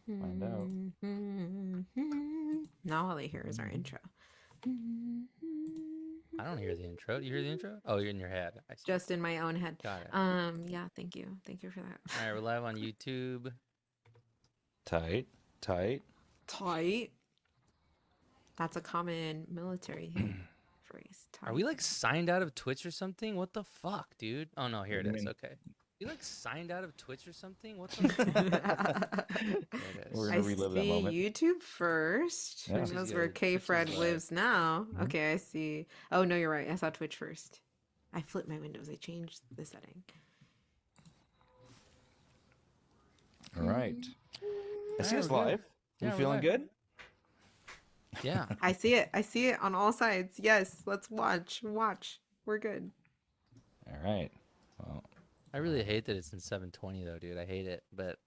Find out. Now all I hear is our intro. I don't hear the intro. You hear the intro? Oh, you're in your head. I see. Just in my own head. Got it. Yeah, thank you. Thank you for that. All right, we're live on YouTube. Tight. Tight. That's a common military phrase. Tight. Are we like signed out of Twitch or something? What the fuck, dude? Oh no, here it What do is. you mean? Okay. You like signed out of Twitch or something? What the fuck? There it We're is. gonna relive that moment. YouTube first. Yeah. Who Twitch knows is where good. K Twitch is Fred good. lives now? Mhm. Okay, I see. Oh no, you're right. I saw Twitch first. I flipped my windows. I changed the setting. All right. I see Alright, us we're good. live. Yeah, You we're feeling live. good? Yeah. I see it. I see it on all sides. Yes, let's watch. Watch. We're good. All right. Well, I really hate that it's in 720 though, dude. I hate it, but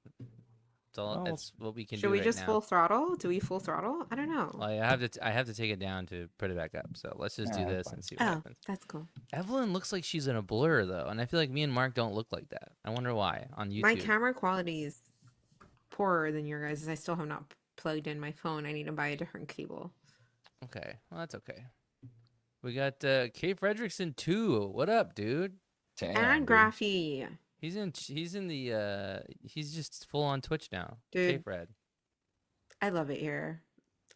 it's all Well, it's what we can Should do we right just now. full throttle? Do we full throttle? I don't know. Well, I have to take it down to put it back up. So let's just do Yeah, that's this fine. and see what Oh, happens. that's cool. Evelyn looks like she's in a blur though, and I feel like me and Mark don't look like that. I wonder why on YouTube. My camera quality is poorer than your guys'. I still have not plugged in my phone. I need to buy a different cable. Okay, well that's okay. We got Kay Fredrickson too. What up, dude? damn, And dude. Graphy. He's in the he's just full on Twitch now. Dude. Kay Fred. I love it here.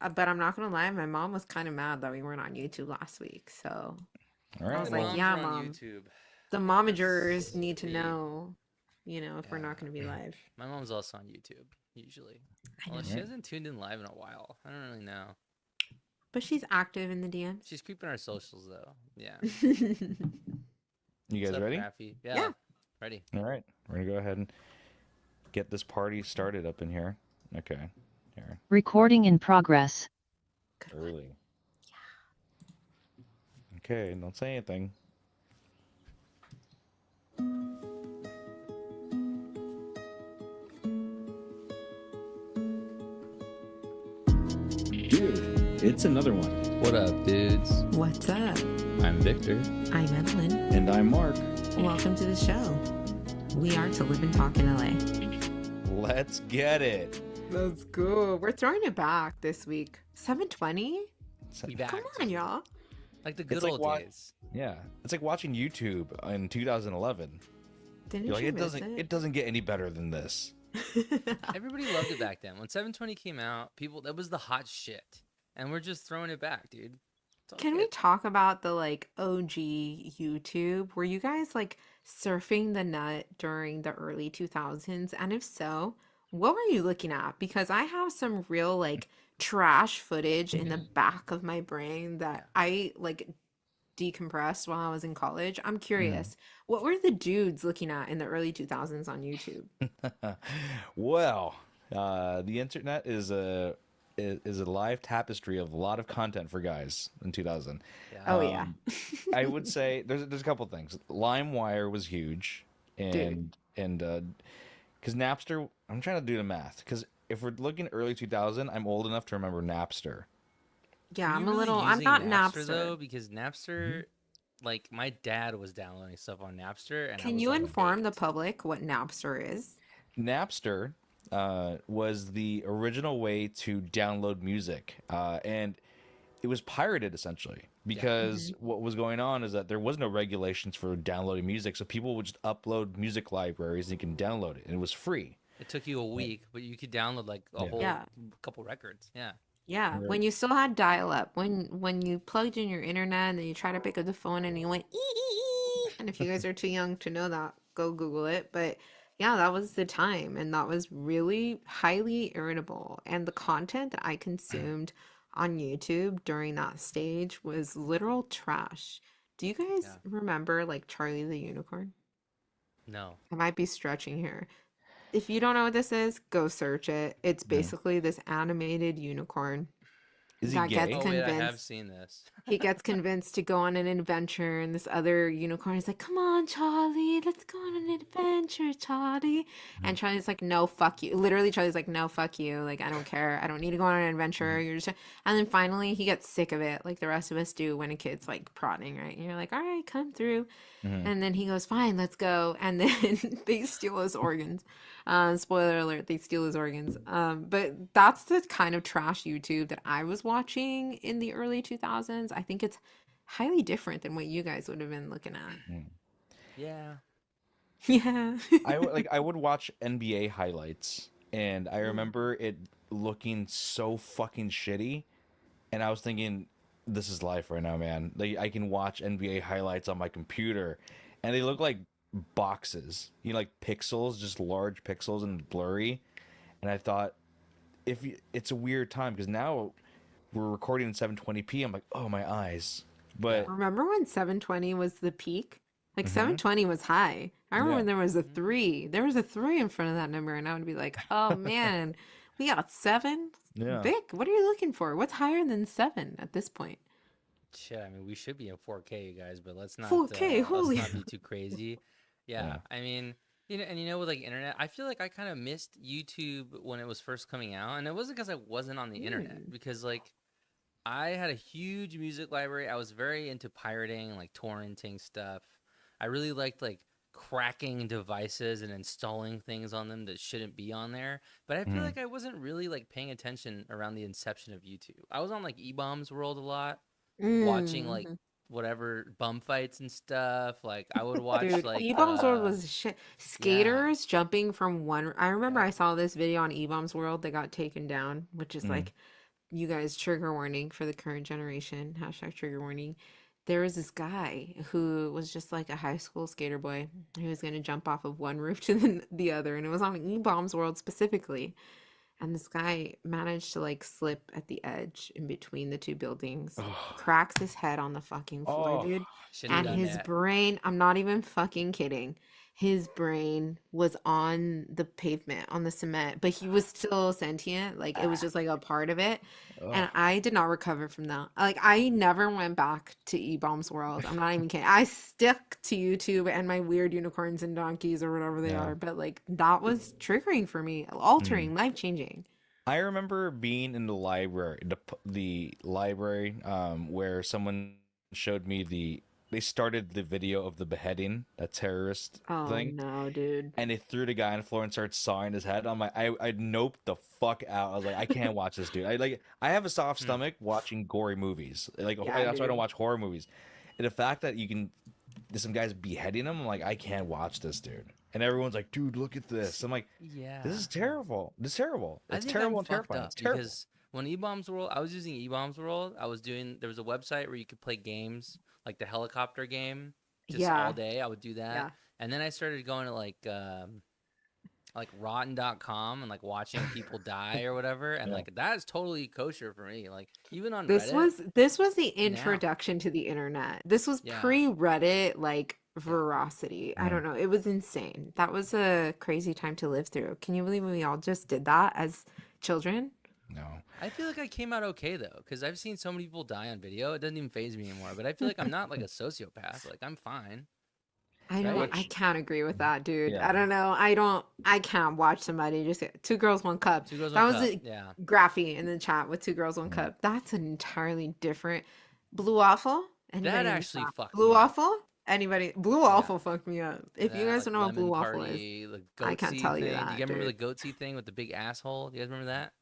But I'm not gonna lie, my mom was kind of mad that we weren't on YouTube last week. So All right. was My like, well, moms yeah, are on Mom. YouTube. the momagers Yes, need to indeed. know, if we're Yeah. not gonna be live. My mom's also on YouTube usually. I Well, know. she hasn't tuned in live in a while. I don't really know. But she's active in the DMs. She's creeping our socials though. Yeah. you guys What's up, ready? Raffy? Yeah. Ready. All right. We're gonna go ahead and get this party started up in here. Okay. Here. Recording in progress. Good one. Early. Okay. Don't say anything. Dude, it's another one. What up, dudes? What's up? I'm Victor. I'm Evelyn. And I'm Mark. Welcome to the show. We are to live and talk in LA. Let's get it. Let's go. We're throwing it back this week. 720? We back. Come on, y'all. Like the good like old wa- days. Yeah, it's like watching YouTube in 2011. Didn't You're like, you it miss doesn't. It doesn't get any better than this. Everybody loved it back then. When 720 came out, that was the hot shit. And we're just throwing it back, dude. It's all Can we good. talk about the OG YouTube? Were you guys surfing the net during the early 2000s? And if so, what were you looking at? Because I have some real trash footage in the back of my brain that I decompressed while I was in college. I'm curious, what were the dudes looking at in the early 2000s on YouTube? Well, the internet is a live tapestry of a lot of content for guys in 2000. Yeah. Oh, yeah. I would say there's a couple things. LimeWire was huge, and because Napster. I'm trying to do the math because if we're looking early 2000, I'm old enough to remember Napster. Yeah, Are I'm you really I'm using not Napster. though, because Napster, my dad was downloading stuff on Napster, and I Can was you like, inform the baked. public what Napster is? Napster was the original way to download music, and it was pirated essentially because what was going on is that there was no regulations for downloading music, so people would just upload music libraries and you can download it, and it was free. It took you a week, but you could download a whole Yeah. couple records. Yeah. Yeah, when you still had dial-up, when you plugged in your internet and then you tried to pick up the phone and you went ee, ee, ee. And if you guys are too young to know that, go Google it. But yeah, that was the time, and that was really highly irritable. And the content that I consumed on YouTube during that stage was literal trash. Do you guys Yeah. remember Charlie the Unicorn? No. I might be stretching here. If you don't know what this is, go search it. It's basically this animated unicorn Is he that gay? gets Oh wait, I have convinced. seen this. He gets convinced to go on an adventure, and this other unicorn is like, "Come on, Charlie, let's go on an adventure, Charlie." And Charlie's like, "No, fuck you." Literally, Charlie's like, "No, fuck you. I don't care. I don't need to go on an adventure. You're just." And then finally, he gets sick of it, like the rest of us do when a kid's prodding, right? And you're like, "All right, come through." And then he goes, "Fine, let's go." And then they steal his organs. Spoiler alert, they steal his organs. But that's the kind of trash YouTube that I was watching in the early 2000s. I think it's highly different than what you guys would have been looking at. Mm. Yeah. Yeah. I would watch NBA highlights, and I Mm. remember it looking so fucking shitty, and I was thinking, this is life right now, man. Like I can watch NBA highlights on my computer, and they look like boxes, like pixels, just large pixels and blurry. And I thought, it's a weird time because now we're recording in 720p. I'm like, oh my eyes, Yeah. but Remember when 720 was the peak? Like hmm 720 was high. I remember yeah, when there was a Mhm. 3. There was a 3 in front of that number, and I would be like, oh man, we got 7? yeah, Vic, what are you looking for? What's higher than 7 at this point? Shit, I mean, we should be in 4K, you guys, but 4K, let's holy. not be too crazy. Yeah, yeah. I mean, with like internet, I feel like I kind of missed YouTube when it was first coming out, and it wasn't because I wasn't on the internet, Mm. because like I had a huge music library. I was very into pirating, like torrenting stuff. I really liked like cracking devices and installing things on them that shouldn't be on there. But I feel Mm. like I wasn't really like paying attention around the inception of YouTube. I was on like E-Bombs World a lot, watching like Mm. whatever bum fights and stuff. Like I would watch Dude, like E-Bombs World was shit. yeah. Skaters jumping from one. I remember Yep. I saw this video on E-Bombs World that got taken down, which is Mm. like, you guys, trigger warning for the current generation. Hashtag trigger warning. There was this guy who was just like a high school skater boy who was going to jump off of one roof to the other. And it was on E-Bombs World specifically. And this guy managed to like slip at the edge in between the two buildings, Oh, cracks his head on the fucking floor, oh, dude. Shouldn't have And done dude. his that. brain, I'm not even fucking kidding. His brain was on the pavement, on the cement, but he was still sentient. Like it was just like a part of it. Oh. And I did not recover from that. Like I never went back to E-Bombs World. I'm not even kidding. I stick to YouTube and my weird unicorns and donkeys or whatever they Yeah. are. But like that was triggering for me, Mm. altering, life changing. I remember being in the library, the library, where someone showed me they started the video of the beheading, that terrorist Oh thing, no, dude. and they threw the guy on the floor and started sawing his head. I'm like, I noped the fuck out. I was like, I can't watch this, dude. I have a soft Hmm. stomach watching gory movies. Like Yeah, that's why I don't dude. watch horror movies. And the fact that there's some guys beheading him, I'm like, I can't watch this, dude. And everyone's like, dude, look at this. I'm like, this Yeah. is terrible. This is terrible. I It's think I'm terrible and fucked terrifying. up It's terrible. because when E-Bombs World, I was using E-Bombs World. There was a website where you could play games, like the helicopter game, just all Yeah, day. I would do that. yeah. And then I started going to like rotten.com and like watching people die or whatever. And Yeah. like that is totally kosher for me. Like even on This Reddit was this was the now. introduction to the internet. This was Yeah. pre-Reddit, like Yeah. veracity. I Mm. don't know. It was insane. That was a crazy time to live through. Can you believe we all just did that as children? No. I feel like I came out okay though, because I've seen so many people die on video. It doesn't even phase me anymore. But I feel like I'm not like a sociopath. Like I'm fine, I don't, right? I Which, can't agree with that, dude. yeah. I don't know. I can't watch somebody just get 2 girls, 1 cup. Two girls, That one was cup. a Yeah. graphy in the chat with 2 girls, 1 Mm. cup. That's an entirely different blue waffle. That Anybody in the actually chat? fucked Blue me up. waffle? Anybody? Blue Yeah. waffle fucked me up. If you That guys like don't know what blue lemon waffle is, party, the I goat can't seed tell you thing. Do you that, guys remember the dude. goat seed thing with the big asshole? Do you guys remember that?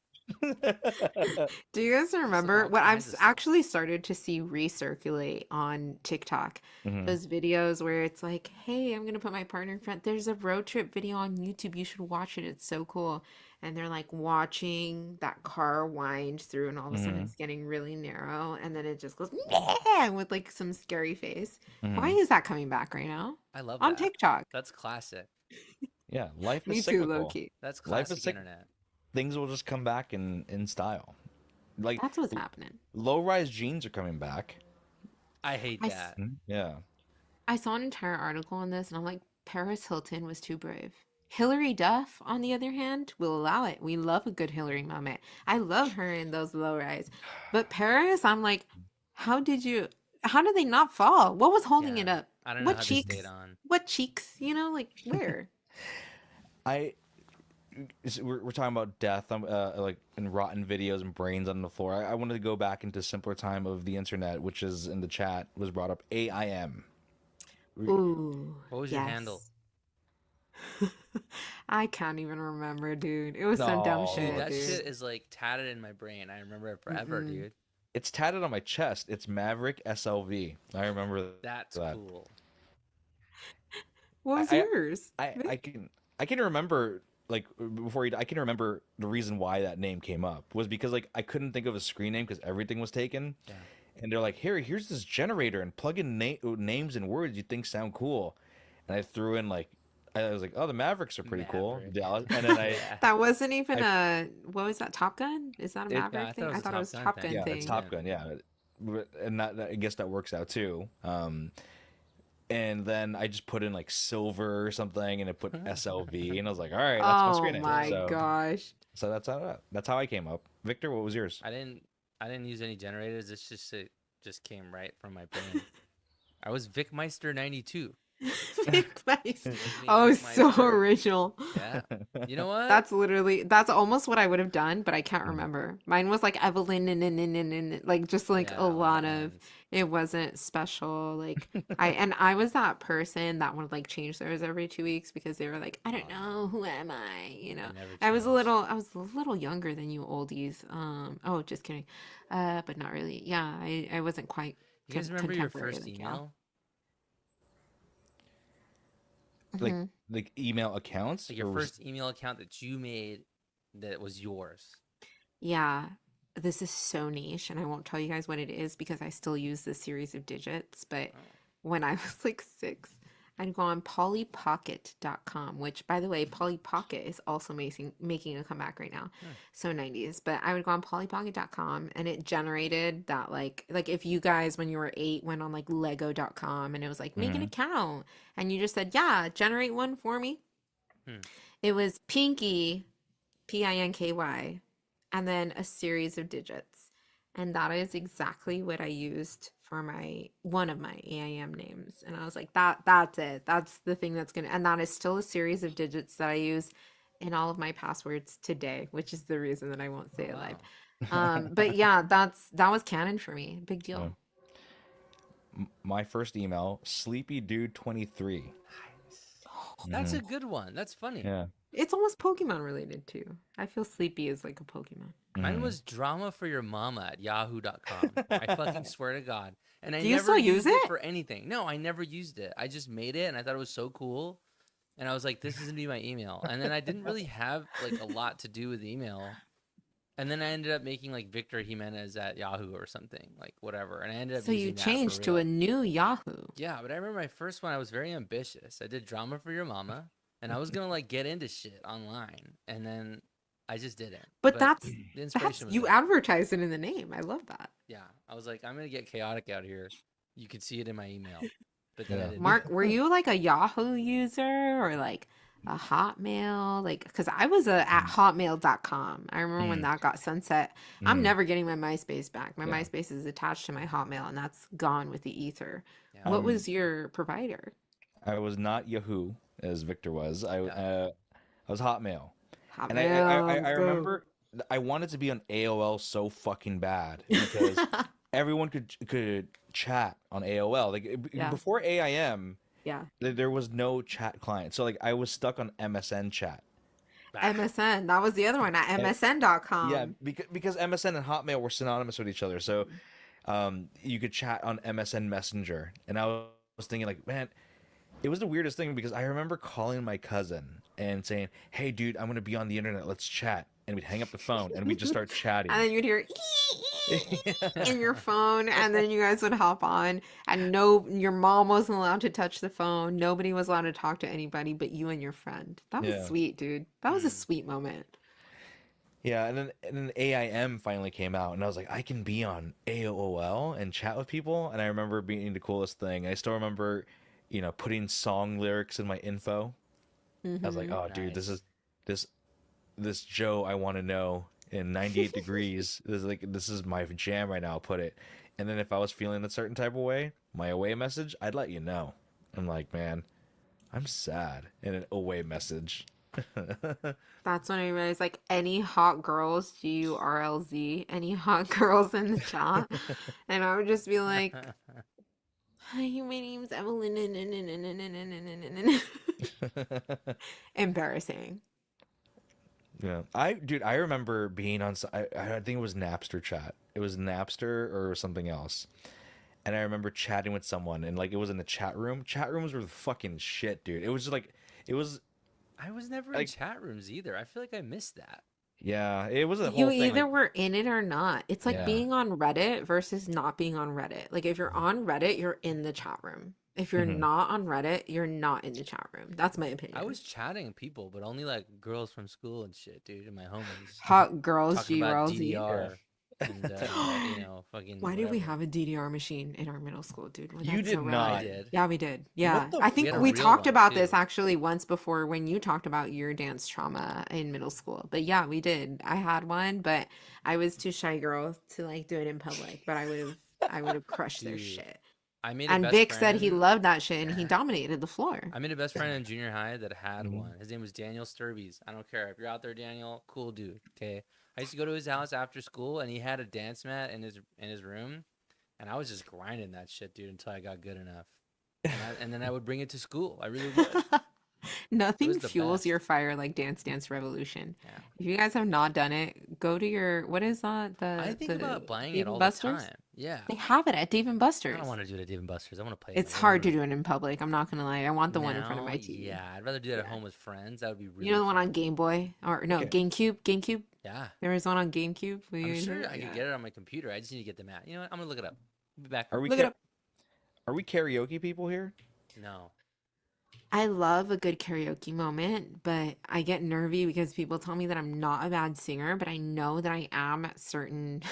Do you guys Just like remember all what kinds of stuff. actually started to see recirculate on TikTok? Mhm. Those videos where it's like, hey, I'm gonna put my partner in front. There's a road trip video on YouTube. You should watch it. It's so cool. And they're like watching that car wind through, and all of a sudden Mhm. it's getting really narrow, and then it just goes yeah, with like some scary face. Why Mhm. is that coming back right now I love on that. TikTok? That's classic. Yeah, life is Me too, low cyclical. key. That's Life is classic cyc internet. Things will just come back in style. Like That's what's happening. low-rise jeans are coming back. I hate I, that. Yeah. I saw an entire article on this, and I'm like, Paris Hilton was too brave. Hillary Duff, on the other hand, will allow it. We love a good Hillary moment. I love her in those low rise. But Paris, I'm like, how did they not fall? What was holding Yeah. it up? I don't know What how they stayed cheeks? on. What cheeks? Like where? I we're talking about death, like and rotten videos and brains on the floor. I wanted to go back into simpler time of the internet, which is in the chat was brought up. AIM. Ooh, What was your handle? yes. I can't even remember, dude. It was some dumb Dude, No, shit, that dude. shit is like tatted in my brain. I remember it forever, Mm-mm. dude. it's tatted on my chest. It's Maverick SLV. I remember That's that. cool. What was I yours, I I Vic? can I can remember like before I can remember the reason why that name came up was because like I couldn't think of a screen name because everything was taken, Yeah. and they're like, here's this generator and plug in names and words you think sound cool, and I threw in like I was like, oh, the Mavericks are pretty cool, Maverick. Dallas, and then Yeah. That wasn't even I a, what was that, Top Gun? Is that a it Yeah, I Maverick thought thing? it I was a thought it Top was Gun Top thing. Gun yeah, I it's thing. Top didn't. Gun, yeah, and that I guess that works out too. And then I just put in like silver or something, and it put SLV, and I was like, all right, that's my Oh screen name. my Dope. gosh. So that's how I came up. Victor, what was yours? I didn't use any generators. It just came right from my brain. I was Vicmeister 92. Vic Mice. Named me Oh, so Vicmeister. original. Yeah. You know what? That's literally, that's almost what I would have done, but I can't Mm. remember. Mine was like Evelyn and like just like a Yeah, a lot of lot of, N's. it wasn't special. Like I was that person that would like change theirs every 2 weeks because they were like, I don't Oh know, no. who am I? You I know, never I changed. was a little younger than you oldies. Oh, just kidding. But not really. Yeah, I wasn't quite You guys remember your contemporary first like y'all. email? like Hmm. like email accounts Like your or was first email account that you made that was yours. Yeah, this is so niche, and I won't tell you guys what it is because I still use this series of digits. But Oh. when I was like 6, I'd go on pollypocket.com, which, by the way, Polly Pocket is also making a comeback right now. Hmm. So 90s. But I would go on pollypocket.com and it generated that like if you guys when you were 8 went on like lego.com and it was like make an Mhm. account and you just said, "Yeah, generate one for me." Hmm. It was Pinky, Pinky, and then a series of digits. And that is exactly what I used for my one of my AIM names. And I was like, that's it. That's the thing that's gonna, and that is still a series of digits that I use in all of my passwords today, which is the reason that I won't say Oh it live. wow. But yeah, that was canon for me. Big Yeah. deal. My first email, Sleepy Dude 23. Nice. That's Hmm. a good one. That's funny. Yeah. It's almost Pokemon related too. I feel Sleepy is like a Pokemon. Mine Hmm. was drama for your mama at yahoo.com. I fucking swear to God. And I Do you never still use used it it? for anything. No, I never used it. I just made it and I thought it was so cool. And I was like, this is gonna be my email. And then I didn't really have like a lot to do with email. And then I ended up making like Victor Jimenez at Yahoo or something, like whatever. And I ended up So you using that for changed to a real. new Yahoo. Yeah, but I remember my first one, I was very ambitious. I did drama for your mama, and I was gonna like get into shit online, and then I just didn't. But But that's the inspiration was you there. advertised it in the name. I love that. Yeah, I was like, I'm gonna get chaotic out here. You could see it in my email, but then I Yeah. didn't. Mark, were you like a Yahoo user or like a Hotmail? Like, because I was a at hotmail.com. I remember when Mm. that got sunset. I'm Mm. never getting my MySpace back. My Yeah. MySpace is attached to my Hotmail and that's gone with the ether. Yeah, What was your provider? I was not Yahoo as Victor was. yeah. I was Hotmail, and Hotmail, I let's go. remember I wanted to be on AOL so fucking bad because everyone could chat on AOL. Like Yeah, before AIM, yeah. there was no chat client. So like I was stuck on MSN chat. Bah. MSN. That was the other one at And yeah, msn.com. because MSN and Hotmail were synonymous with each other. So you could chat on MSN Messenger, and I was thinking like, man, it was the weirdest thing because I remember calling my cousin and saying, "Hey, dude, I'm gonna be on the internet. Let's chat." And we'd hang up the phone and we'd just start And chatting. then you'd hear in your phone, and then you guys would hop on, and no, your mom wasn't allowed to touch the phone. Nobody was allowed to talk to anybody but you and your friend. That was Yeah, sweet, dude. That was a Mm. sweet moment. yeah. And then AIM finally came out, and I was like, I can be on AOL and chat with people. And I remember being the coolest thing. I still remember, putting song lyrics in my info. I was like, Hmm. oh, dude, Nice. this this Joe I want to know in 98 degrees. This is my jam right now. I'll put it. And then if I was feeling a certain type of way, my away message, I'd let you know. I'm like, man, I'm sad in an away message. That's when I realized, like, any hot girls, GURLZ, any hot girls in the chat, and I would just be like, "Hi, my name's Evelyn." Embarrassing. Yeah, I remember being on. I think it was Napster chat. It was Napster or something else, and I remember chatting with someone, and like it was in the chat room. Chat rooms were the fucking shit, dude. It was just like, it was I was never in like, chat rooms either. I feel like I missed that. yeah, it was a You whole thing. either Like, were in it or not. It's like yeah, being on Reddit versus not being on Reddit. Like if you're on Reddit, you're in the chat room. If you're hmm not on Reddit, you're not in the chat room. That's my I opinion. was chatting people, but only like girls from school and shit, dude, and my homies Hot girls, talking about GRLZ. yeah. DDR and fucking Why did we whatever. have a DDR machine in our middle school, dude? Well, You that's so did I not. rad. did. Yeah, we did. What Yeah. the I We think had a we fuck? real talked one about this too. actually once before when you talked about your dance trauma in middle school. But yeah, we did. I had one, but I was too shy girl to like do it in public, but I would have crushed their Dude, shit. I made a And best Vic said he friend. loved that shit and he dominated the floor. I made a best friend in junior high that had Mhm. one. His name was Daniel Sturbies. I don't care if you're out there, Daniel. Cool dude. Okay. I used to go to his house after school, and he had a dance mat in his room, and I was just grinding that shit, dude, until I got good enough. And then I would bring it to school. I really would. It was Nothing the fuels your best. fire like Dance Dance Revolution. Yeah. If you guys have not done it, go to your what is that? I The think the about buying it Dave and all the Buster's? time. Yeah. They have it at Dave and I don't Buster's. want to do it at Dave and Buster's. I want to play in my It's living hard to do room. it in public. I'm not gonna lie. I want the one in front of Now, my TV. yeah, I'd rather do that at Yeah. home with friends. That would be You know really the one on fun. Game Boy or no Okay. GameCube? GameCube. Yeah. There was one on GameCube. Will I'm you hit sure it? I could Yeah. get it on my computer. I just need to get the mat. You know what? I'm gonna look it up. Be back. Are we Look it up. are we karaoke people here? No. I love a good karaoke moment, but I get nervy because people tell me that I'm not a bad singer, but I know that I am at certain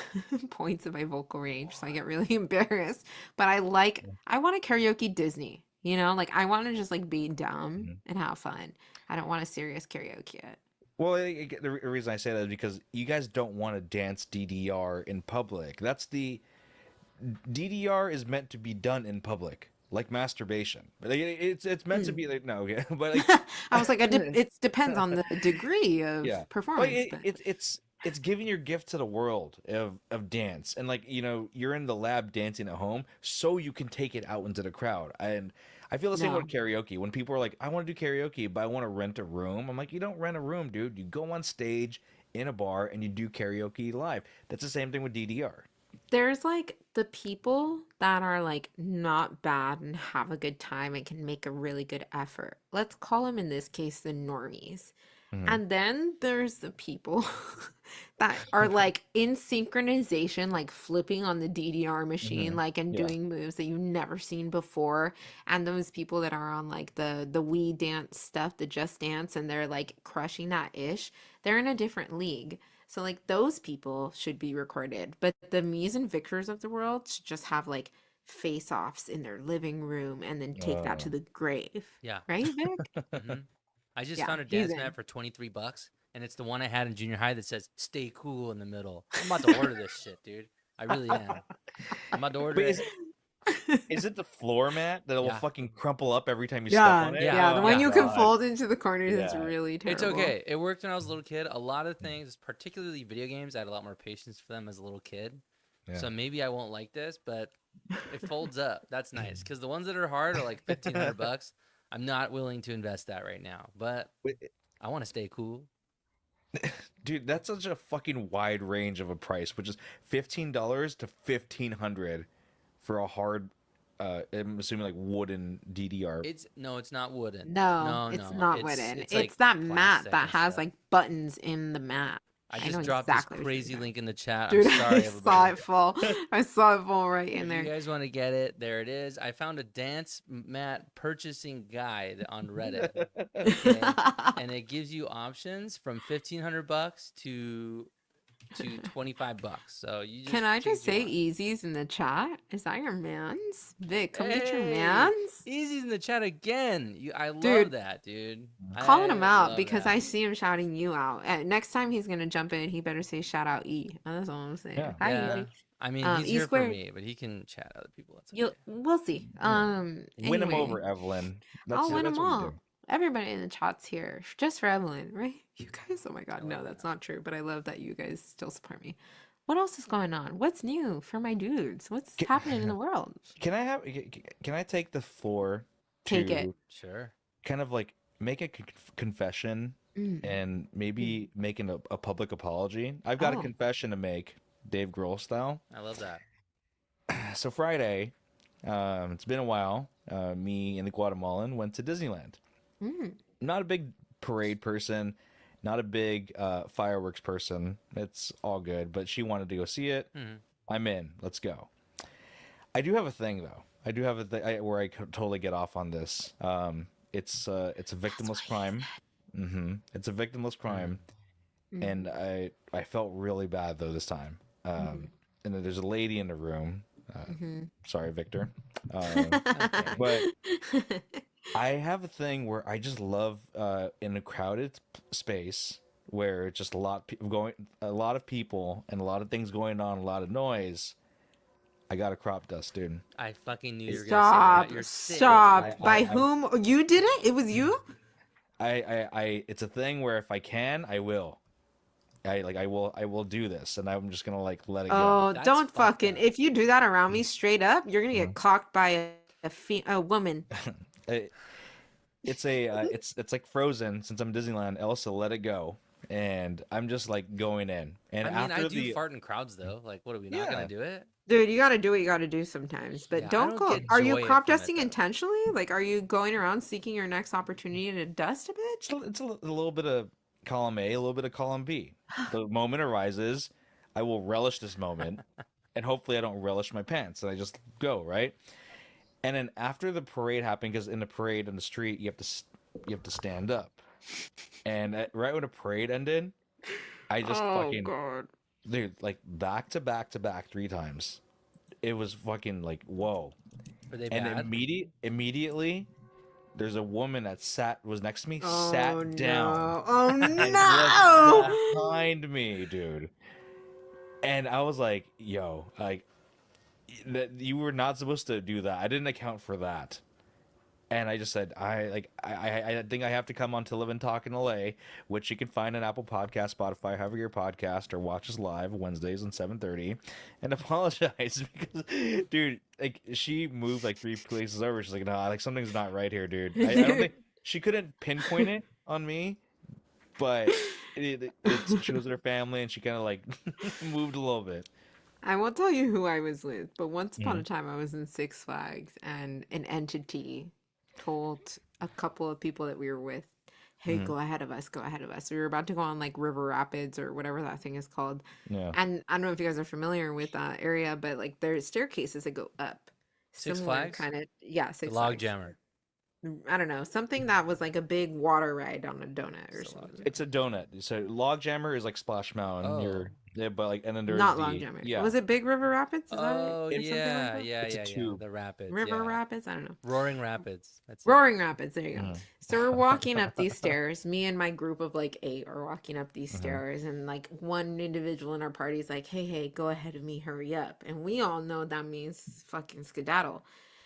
points of my vocal range, so I get really embarrassed. But I want to karaoke Disney, like I want to just like be dumb Mhm. and have fun. I don't want a serious karaoke it. Well, the reason I say that is because you guys don't want to dance DDR in public. That's the DDR is meant to be done in public, like masturbation. But like, it's meant to Mm. be like no, okay, but like I was like, it depends on the degree yeah, of but performance, but it's giving your gift to the world of dance, and like you're in the lab dancing at home, so you can take it out into the crowd. And I feel the same with no. karaoke. When people are like, I want to do karaoke, but I want to rent a room. I'm like, you don't rent a room, dude. You go on stage in a bar and you do karaoke live. That's the same thing with DDR. There's like the people that are like not bad and have a good time and can make a really good effort. Let's call them in this case the normies. Hmm And then there's the people that are like in synchronization, like flipping on the DDR machine, hmm like and Yeah. doing moves that you've never seen before. And those people that are on like the We Dance stuff, the Just Dance, and they're like crushing that ish, they're in a different league. So like those people should be recorded, but the Mies and Victors of the world should just have like face-offs in their living room and then take that to Uh, the grave. Yeah. Right, Vic? Hmm. I just Yeah, found a he's dance mat in. for $23, and it's the one I had in junior high that says "Stay cool" in the middle. I'm about to order this shit, dude. I really am. I'm about to order but it. is it the floor mat that will Yeah. fucking crumple up every time you step Yeah, on it? Yeah. yeah, the Oh one Yeah. you can God. fold into the corners is Yeah. really It's terrible. okay. It worked when I was a little kid. A lot of things, particularly video games, I had a lot more patience for them as a little kid. Yeah. So maybe I won't like this, but it folds up. That's nice. Because the ones that are hard are like $1,500. I'm not willing to invest that right now, but Wait, I want to stay cool. dude, that's such a fucking wide range of a price, which is $15 to 1,500 for a hard I'm assuming like wooden DDR. It's not wooden. No, No, it's no. not wooden. It's It's like that mat plastic that and has stuff. like buttons in the mat. I I just know dropped exactly this what you're crazy talking link in the chat. Dude, I'm sorry, I saw everybody. it fall. I saw it fall right in If there. you guys want to get it, there it is. I found a dance mat purchasing guide on Reddit, okay? And it gives you options from $1,500 to $25. So you just Can I choose just what you say want. Easy's in the chat? Is that your man's? Vic, come get your Hey, man's. Easy's in the chat again. I love Dude, that, dude. calling I him out love because that. I see him shouting you out. Next time he's gonna jump in, he better say shout out E. That's all I'm saying. Yeah. Hi, Yeah. Easy. I mean, he's E here for squared. me, but he can chat other people. That's You'll okay. we'll see. Win them Anyway, over, Evelyn. I'll win That's them what you all. do. Everybody in the chat's here just for Evelyn, right? You guys, oh my I God, no, love that's that. not true. But I love that you guys still support me. What else is going on? What's new for my dudes? What's happening in the world? Can I take the floor Take it. to Sure. kind of like make a confession Mm. and maybe making a public apology. I've got a Oh. confession to make, Dave Grohl style. I love that. So Friday, it's been a while. Me and the Guatemalan went to Disneyland. Mm. Not a big parade person, not a big fireworks person. It's all good, but she wanted to go see it. Hmm. I'm in. Let's go. I do have a thing though. I do have a thing where I could totally get off on this. It's a victimless crime. It's a victimless crime, and Mm. I felt really bad though this time. Mm. And then there's a lady in the room. Mm. Sorry, Victor. Okay. But I have a thing where I just love in a crowded space where it's just a lot of people and a lot of things going on, a lot of noise. I got a crop dust, dude. I fucking knew you were gonna say Stop. that. You're sick. Stop. By I'm- whom? You did it? It was you? It's a thing where if I can, I will. I will do this, and I'm just gonna like let it go. Oh, That's don't fucked fucking. up. If you do that around me straight up, you're gonna Mhm. get clocked by a woman. It- it's like Frozen. Since I'm Disneyland, Elsa, let it go, and I'm just like going in. And I mean, after I do the fart in crowds though. Like, what are we not Yeah. gonna do it? Dude, you gotta do what you gotta do sometimes. But Yeah, I don't don't go. get Are you joy crop from it, dusting though. intentionally? Like, are you going around seeking your next opportunity to dust a bitch? it's a little bit of column A, a little bit of column B. The moment arises, I will relish this moment, and hopefully I don't relish my pants, and I just go right. And then after the parade happened, because in the parade in the street you have to stand up, and right when the parade ended, I just fucking God. dude like back to back to back 3 times. It was fucking like whoa, Were they and bad? immediately there's a woman that was next to me, Oh sat down. no. Oh And no. was behind me, dude. And I was like, yo, like that you were not supposed to do that. I didn't account for that. And I just said, I think I have to come on to Live and Talk in LA, which you can find on Apple Podcast, Spotify, however your podcast, or watch us live Wednesdays at 7:30, and apologize because, dude, like she moved like 3 places over. She's like, no, like something's not right here, dude. I don't think she couldn't pinpoint it on me, but she was with her family, and she kind of like moved a little bit. I won't tell you who I was with, but once upon Mhm. a time I was in Six Flags and an entity told a couple of people that we were with, hey, Mhm. go ahead of us, go ahead of us. We were about to go on like River Rapids or whatever that thing is called. Yeah. And I don't know if you guys are familiar with that area, but like there's staircases that go up. Six Similar Flags? kind of, yeah, The Six log Flags. jammer. I don't know, something that was like a big water ride on a donut or It's a log something. It's a donut. So Logjammer is like Splash Mountain. Oh. Yeah, but like, and then there's Not the Logjammer. yeah. Was it Big River Rapids? Is that it? Oh Or something like yeah, that? yeah, It's a yeah. tube. The rapids. River yeah. Rapids? I don't know. Roaring Rapids. That's it. Roaring Rapids, there you go. Mhm. So we're walking up these stairs. Me and my group of like 8 are walking up these Mhm. stairs, and like one individual in our party is like, hey, go ahead of me, hurry up. And we all know that means fucking skedaddle.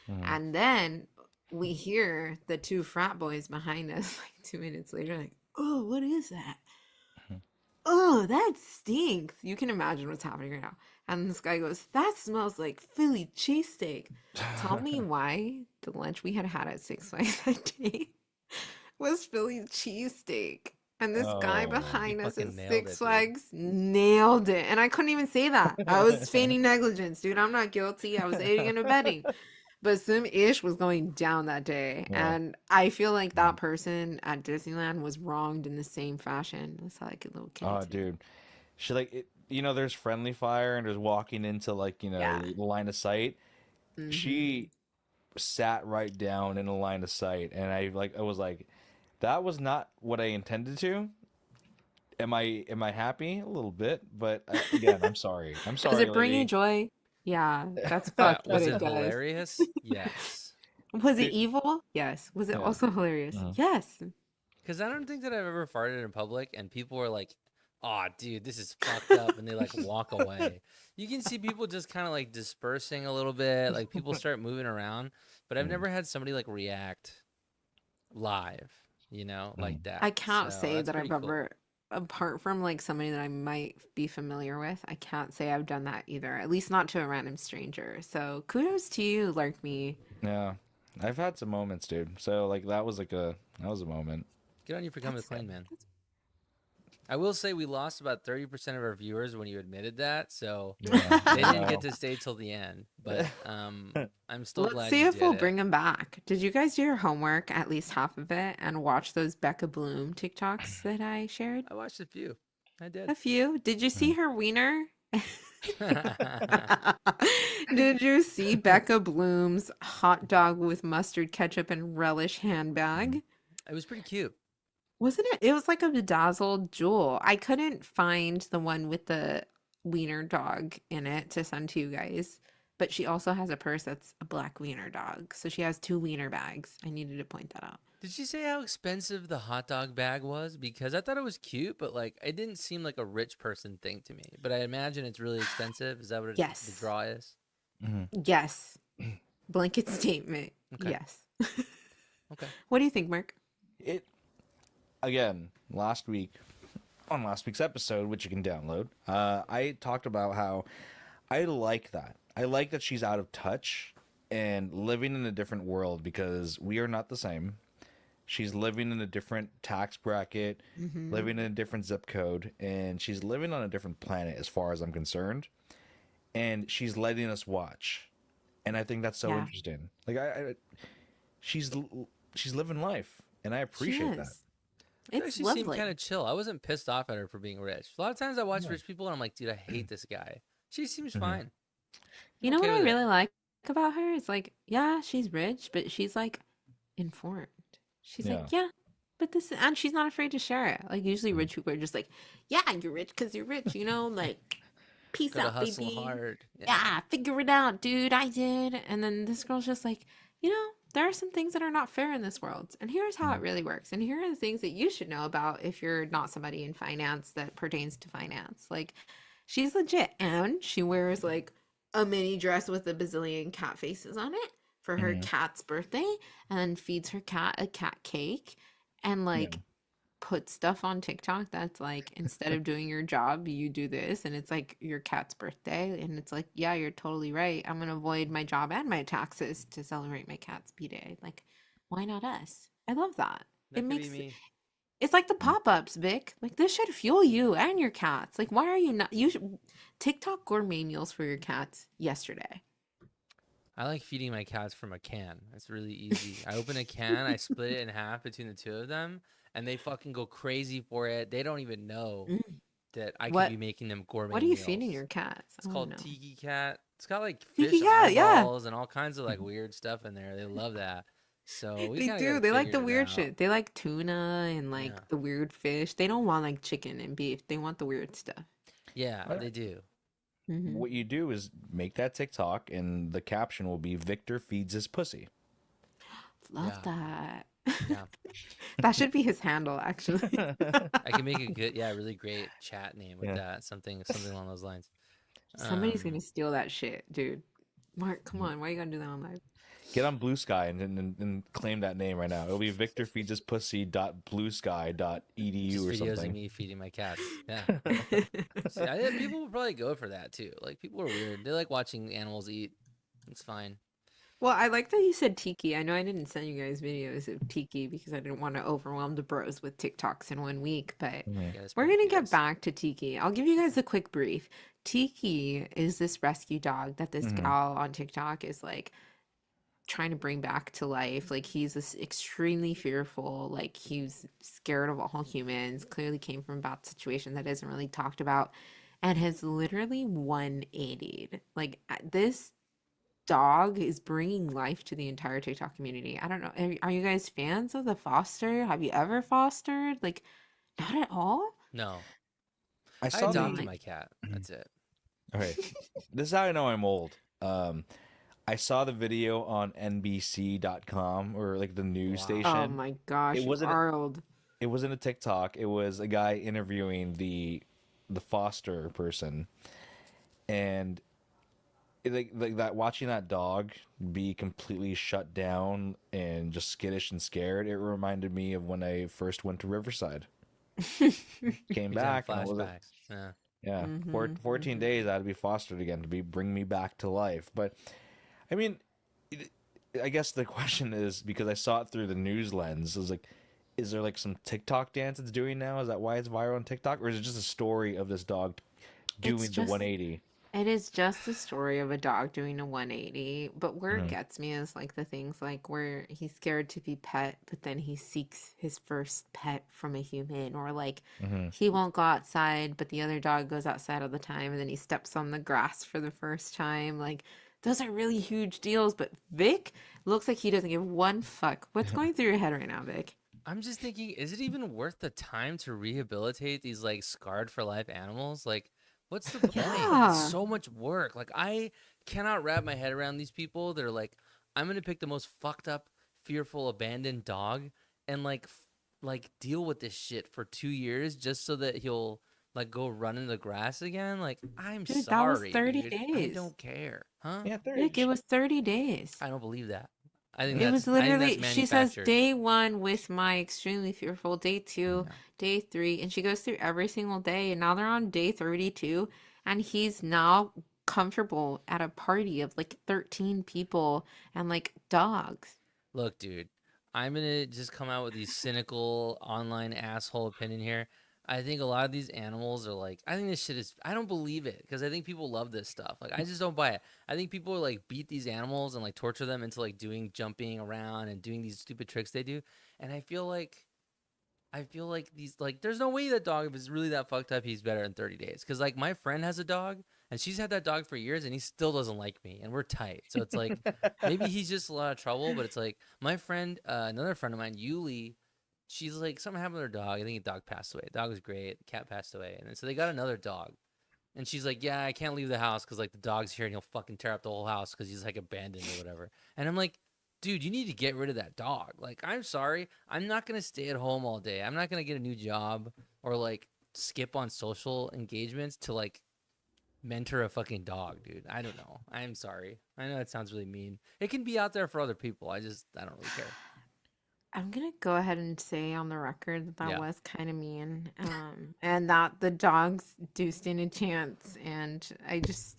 Mhm. And then we hear the 2 frat boys behind us like 2 minutes later, like, oh, what is that? Mhm. Oh, that stinks. You can imagine what's happening right now. And this guy goes, that smells like Philly cheesesteak. Tell me why the lunch we had had at Six Flags that day was Philly cheesesteak. And this guy Oh. behind You us at fucking nailed Six it, dude. Flags nailed it. And I couldn't even say that. I was feigning negligence, dude. I'm not guilty. I was aiding and abetting. But some ish was going down that day. Yeah. And I feel like that person at Disneyland was wronged in the same fashion. That's how I could little kid. Oh, dude. She like it, there's friendly fire and there's walking into like, Yeah. the line of sight. Mhm. She sat right down in the line of sight, and I was like, that was not what I intended to. Am I happy? A little bit, but again, I'm sorry. I'm sorry, Does it bring you lady. joy? Yeah, that's Yeah, fucked, but was it it does. hilarious? Yes. Was it Dude. evil? Yes. Was it Yeah. also hilarious? Mhm. Yes. Because I don't think that I've ever farted in public and people were like, oh, dude, this is fucked up. And they like walk away. You can see people just kind of like dispersing a little bit. Like people start moving around. But I've Mm. never had somebody like react live, like that. I can't So say that's that I've pretty cool. ever, apart from like somebody that I might be familiar with, I can't say I've done that either. At least not to a random stranger. So kudos to you, Lark Me. Yeah. I've had some moments, dude. So like that was a moment. Good on you for coming That's clean, man. I will say we lost about 30% of our viewers when you admitted that, so Yeah, they I didn't get know. to stay till the end. But I'm still Let's glad see you if we'll did it. bring him back. Did you guys do your homework, at least half of it, and watch those Becca Bloom TikToks that I shared? I watched a few. I did. A few. Did you see Mhm. her wiener? It Did you see Becca Bloom's hot dog with mustard, ketchup, and relish handbag? was pretty cute. Wasn't it? It was like a bedazzled jewel. I couldn't find the one with the wiener dog in it to send to you guys. But she also has a purse that's a black wiener dog. So she has two wiener bags. I needed to point that out. Did she say how expensive the hot dog bag was? Because I thought it was cute, but like it didn't seem like a rich person thing to me. But I imagine it's really expensive. Is that what the Yes. draw is? Mhm. Yes. Blanket statement. Okay. Yes. Okay. What do you think, Mark? It again last week on last week's episode, which you can download. I talked about how I like that. I like that she's out of touch and living in a different world because we are not the same. She's living in a different tax bracket, Mm-hmm. living in a different zip code, and she's living on a different planet as far as I'm concerned. And she's letting us watch, and I think that's so Yeah, interesting. Like she's she's living life, and I she appreciate that. is. I thought It's she seemed kind lovely. of chill. I wasn't pissed off at her for being rich. A lot of times I watch Yeah. rich people and I'm like, dude, I hate this guy. She seems Mhm. fine. You I'm know okay what I with it. really like about her? It's like, yeah, she's rich, but she's like informed. She's like, Yeah. yeah, but this, and she's not afraid to share it. Like, usually Mhm. rich people are just like, yeah, you're rich because you're rich, like, peace Gotta out, hustle baby. hard. Yeah. Yeah, figure it out, dude. I did. And then this girl's just like, there are some things that are not fair in this world. And here's how it Mhm. really works. And here are the things that you should know about if you're not somebody in finance that pertains to finance. Like, she's legit. And she wears like a mini dress with a bazillion cat faces on it for her Mhm. cat's birthday and then feeds her cat a cat cake and Yeah. like put stuff on TikTok that's like instead of doing your job, you do this and it's like your cat's birthday and it's like, yeah, you're totally right. I'm gonna avoid my job and my taxes to celebrate my cat's B-day. Like, why not us? I love that. It That could be makes me. it's like the Mhm. pop-ups, Vic. Like this should fuel you and your cats. Like, why are you not you should TikTok gourmet meals for your cats yesterday. I like feeding my cats from a can. It's really easy. I open a can, I split it in half between the two of them, and they fucking go crazy for it. They don't even know Mm. that I could What be making them what gourmet are you feeding meals. your cats? It's I want called to know. Tiki Cat. It's got like Tiki fish cat, yeah. eyeballs and all kinds of like weird stuff in there. They love that. So we They kind of got do. it They like figured the it weird out. shit. They like tuna and Yeah. like the weird fish. They don't want like chicken and beef. They want the weird stuff. Yeah, What they do. Hmm. what you do is make that TikTok, and the caption will be "Victor feeds his pussy." Love Yeah. that. Yeah. That should be his handle, actually. I can make a good, yeah, really great chat name with Yeah. that. Something along those lines. Somebody's Um, gonna steal that shit, dude. Mark, come on. Why you gotta do that on live? Get on Blue Sky and claim that name right now. It'll be Victor feeds his pussy dot bluesky.edu just or videos of something. me feeding my cats. Yeah. See, people will probably go for that too. Like people are weird. They like watching animals eat. It's fine. Well, I like that you said Tiki. I know I didn't send you guys videos of Tiki because I didn't want to overwhelm the bros with TikToks in 1 week, but Mhm. Yeah, that's we're pretty gonna cute. get back to Tiki. I'll give you guys a quick brief. Tiki is this rescue dog that this Mhm. gal on TikTok is like trying to bring back to life. Like he's this extremely fearful, like he's scared of all humans, clearly came from a bad situation that isn't really talked about, and has literally 180'd. Like this dog is bringing life to the entire TikTok community. I don't know. Are you guys fans of the foster? Have you ever fostered? Like, not at all? No, I I saw Oh adopted the. my. my cat. That's it. Okay, this is how I know I'm old. I saw the video on NBC.com or like the news Wow. Oh station. my It gosh, you wasn't. are old. It wasn't a TikTok. It was a guy interviewing the foster person, and like that watching that dog be completely shut down and just skittish and scared. It reminded me of when I first went to Riverside. Came Big time back and I was flashbacks. Yeah. yeah, Hmm. 14 days I had to be fostered again to be bring me back to life. But I mean, it, I guess the question is, because I saw it through the news lens, I was like, is there like some TikTok dance it's doing now? Is that why it's viral on TikTok, or is it just a story of this dog It's doing the just 180? It is just the story of a dog doing a 180, but where it Mm-hmm. gets me is like the things like where he's scared to be pet, but then he seeks his first pet from a human, or like Mm-hmm. he won't go outside, but the other dog goes outside all the time, and then he steps on the grass for the first time. Like those are really huge deals, but Vic looks like he doesn't give one fuck. What's going through your head right now, Vic? I'm just thinking, is it even worth the time to rehabilitate these like scarred for life animals? Like, what's the point? It's Yeah. so much work. Like, I cannot wrap my head around these people that are like, I'm gonna pick the most fucked up, fearful, abandoned dog and like deal with this shit for 2 years just so that he'll like go run in the grass again. Like, I'm Dude, that was sorry, 30 dude. I days. don't care, huh? Yeah, Vic, it was 30 days. I don't believe that. I think It was that's literally, she says manufactured. day one with my extremely fearful, day two, No. day three, and she goes through every single day. And now they're on day 32, and he's now comfortable at a party of like 13 people and like dogs. Look, dude, I'm gonna just come out with these cynical online asshole opinion here. I think a lot of these animals are like, I think this shit is, I don't believe it because I think people love this stuff. Like, I just don't buy it. I think people like beat these animals and like torture them into like doing jumping around and doing these stupid tricks they do. And I feel like these like there's no way that dog if it's really that fucked up he's better in 30 days cuz like my friend has a dog and she's had that dog for years and he still doesn't like me and we're tight. So it's like maybe he's just a lot of trouble, but it's like my friend another friend of mine, Yuli, she's like something happened to her dog. I think the dog passed away. The dog was great. The cat passed away. And then so they got another dog. And she's like, "Yeah, I can't leave the house cuz like the dog's here and he'll fucking tear up the whole house cuz he's like abandoned or whatever." And I'm like, dude, you need to get rid of that dog. Like, I'm sorry. I'm not going to stay at home all day. I'm not going to get a new job or like skip on social engagements to like mentor a fucking dog, dude. I don't know. I'm sorry. I know it sounds really mean. It can be out there for other people. I don't really care. I'm gonna go ahead and say on the record that that Yeah. was kind of mean, and that the dogs do stand a chance. And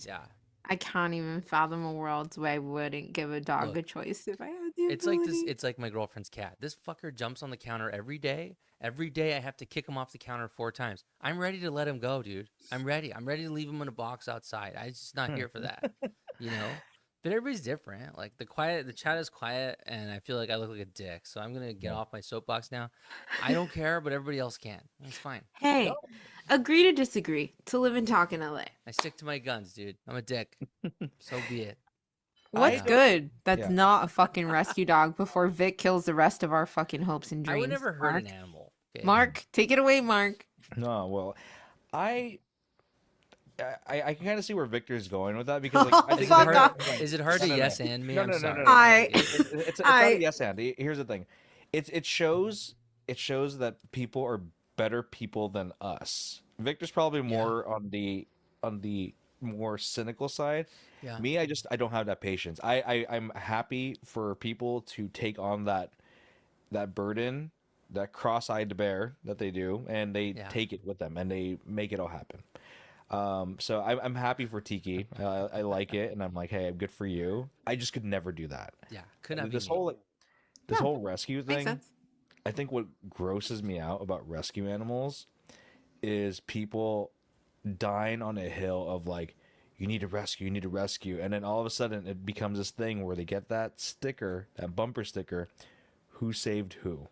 Yeah. I can't even fathom a world where I wouldn't give a dog Look, a choice if I had the it's like this. ability. It's like my girlfriend's cat. This fucker jumps on the counter every day. Every day I have to kick him off the counter 4 times. I'm ready to let him go, dude. I'm ready. I'm ready to leave him in a box outside. I'm just not here for that, you know. But everybody's different. Like the chat is quiet, and I feel like I look like a dick. So I'm gonna get Yeah. off my soapbox now. I don't care, but everybody else can. That's fine. Hey, agree to disagree. To live and talk in LA. I stick to my guns, dude. I'm a dick. So be it. What's I Yeah. don't. good? That's Yeah. not a fucking rescue dog before Vic kills the rest of our fucking hopes and I would dreams. never hurt Mark, an animal. Okay. Mark, take it away, Mark. No, well, I I can kind of see where Victor's going with that because like I Oh, think fuck Victor, off. like, Is it hard to no, no, yes no, and me? no, I'm no, no, sorry. no, no. I, It's not a I, yes and. Here's the thing, it shows that people are better people than us. Victor's probably Yeah. more on the more cynical side. Yeah. Me, I don't have that patience. I'm happy for people to take on that burden, that cross-eyed to bear that they do, and they Yeah. take it with them and they make it all happen. So I'm happy for Tiki. I like it, and I'm like, hey, I'm good for you. I just could never do that. Yeah. Could not be This me. whole this yeah, whole rescue makes thing. sense. I think what grosses me out about rescue animals is people dying on a hill of like, you need to rescue, and then all of a sudden it becomes this thing where they get that sticker, that bumper sticker, who saved who.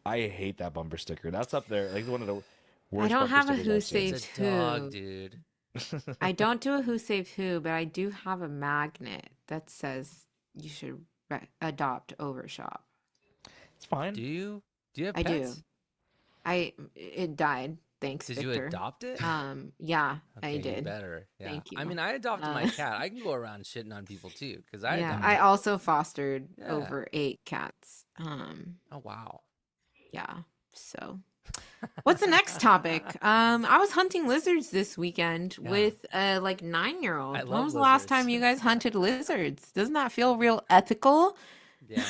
I hate that bumper sticker. That's up there, like one of the I worst don't bumper have a stickers who I've seen. It's saved a dog, who. dude. I don't do a who saved who, but I do have a magnet that says you should adopt Overshop. It's fine. Do you? Do you have I do. pets? It died. Thanks, Did you Victor. adopt it? Yeah, Okay, I you did. better. Yeah. Thank I you. mean, I adopted my Uh, cat. I can go around shitting on people too, because I yeah, adopted. I also fostered Yeah. over 8 cats. Oh wow. Yeah. So, what's the next topic? I was hunting lizards this weekend Yeah. with a like I 9-year-old. When love was the last time lizards. you guys hunted lizards? Doesn't that feel real ethical? Yeah.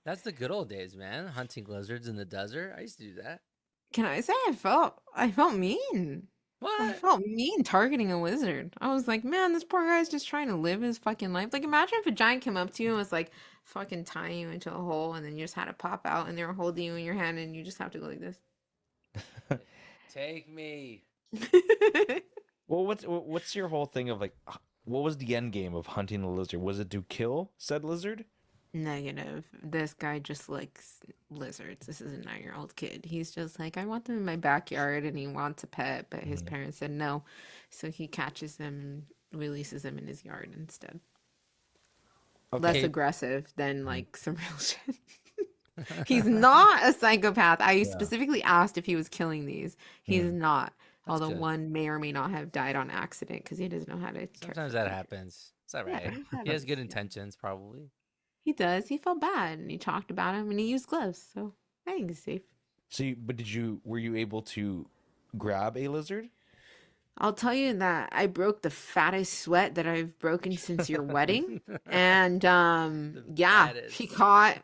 That's the good old days, man. Hunting lizards in the desert. I used to do that. Can I say I felt mean? I What? felt mean targeting a lizard. I was like, man, this poor guy's just trying to live his fucking life. Like, imagine if a giant came up to you and was like, fucking tying you into a hole, and then you just had to pop out, and they were holding you in your hand, and you just have to go like this. Take me. Well, what's your whole thing of like, what was the end game of hunting a lizard? Was it to kill said lizard? Negative. This guy just likes lizards. This is a 9-year-old kid. He's just like, I want them in my backyard, and he wants a pet, but his Mm. parents said no. So he catches them and releases them in his yard instead. Less Okay. Okay. aggressive than Mhm. like some real shit. He's not a psychopath. I Yeah. specifically asked if he was killing these. He's Mm. not. That's Although good. one may or may not have died on accident because he doesn't know how to care Sometimes for that creatures. happens. It's all Yeah, right. it He has happens, good yeah. intentions, probably. He does. He felt bad and he talked about him and he used gloves. So I think he's safe. So, but were you able to grab a lizard? I'll tell you that I broke the fattest sweat that I've broken since your wedding. And The yeah, fattest. he caught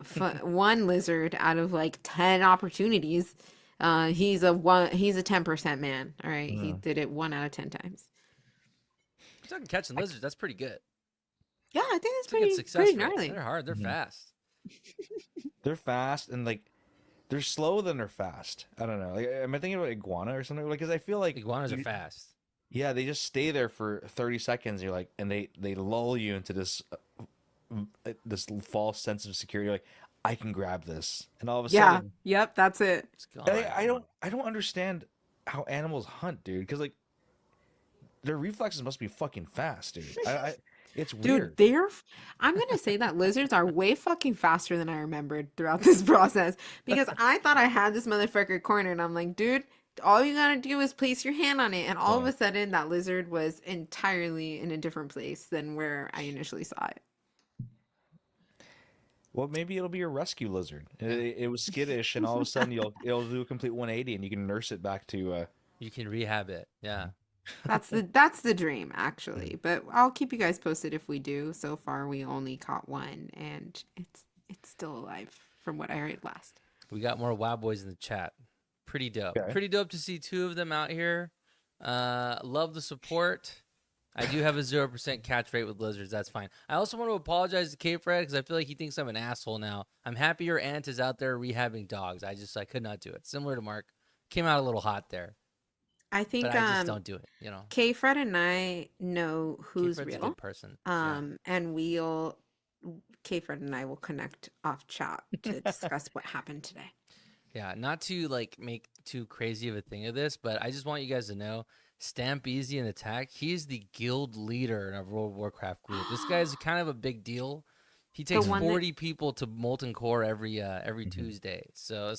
one lizard out of like 10 opportunities. He's a 10% man. All right. He Mm. did it 1 out of 10 times. You're talking catching I, lizards. That's pretty good. Yeah, I think that's It's a good success pretty rate. gnarly. They're hard. They're Mhm. fast. They're fast and like they're slow than they're fast. I don't know. Like, am I thinking about iguana or something? Like, because I feel like Iguanas are fast. yeah, they just stay there for 30 seconds. You're like, and they lull you into this false sense of security. You're like, I can grab this, and all of a Yeah. sudden, Yep. That's it. It's gone. and I don't understand how animals hunt, dude. Because like their reflexes must be fucking fast, dude. It's Dude, weird. I'm gonna say that lizards are way fucking faster than I remembered throughout this process because I thought I had this motherfucker cornered and I'm like, dude, all you gotta do is place your hand on it, and all of Yeah. a sudden that lizard was entirely in a different place than where I initially saw it. Well, maybe it'll be your rescue lizard. Yeah. It was skittish, and all of a sudden it'll do a complete 180, and you can nurse it back to. You can rehab it. Yeah. That's the dream actually, but I'll keep you guys posted if we do. So far we only caught one and it's still alive from what I heard last. We got more WoW boys in the chat. Pretty dope. Okay. Pretty dope to see 2 of them out here. Love the support. I do have a 0% catch rate with lizards. That's fine. I also want to apologize to K-Fred because I feel like he thinks I'm an asshole now. I'm happy your aunt is out there rehabbing dogs. I could not do it. Similar to Mark. Came out a little hot there. I think But I just don't do it, you know. K Fred and I know who's K-Fred's a real. good person. Yeah. And K Fred and I will connect off chat to discuss what happened today. Yeah, not to like make too crazy of a thing of this, but I just want you guys to know Stamp Easy in Attack, he's the guild leader in our World of Warcraft group. This guy's kind of a big deal. He takes one that- 40 people to Molten Core every Mhm. Tuesday. So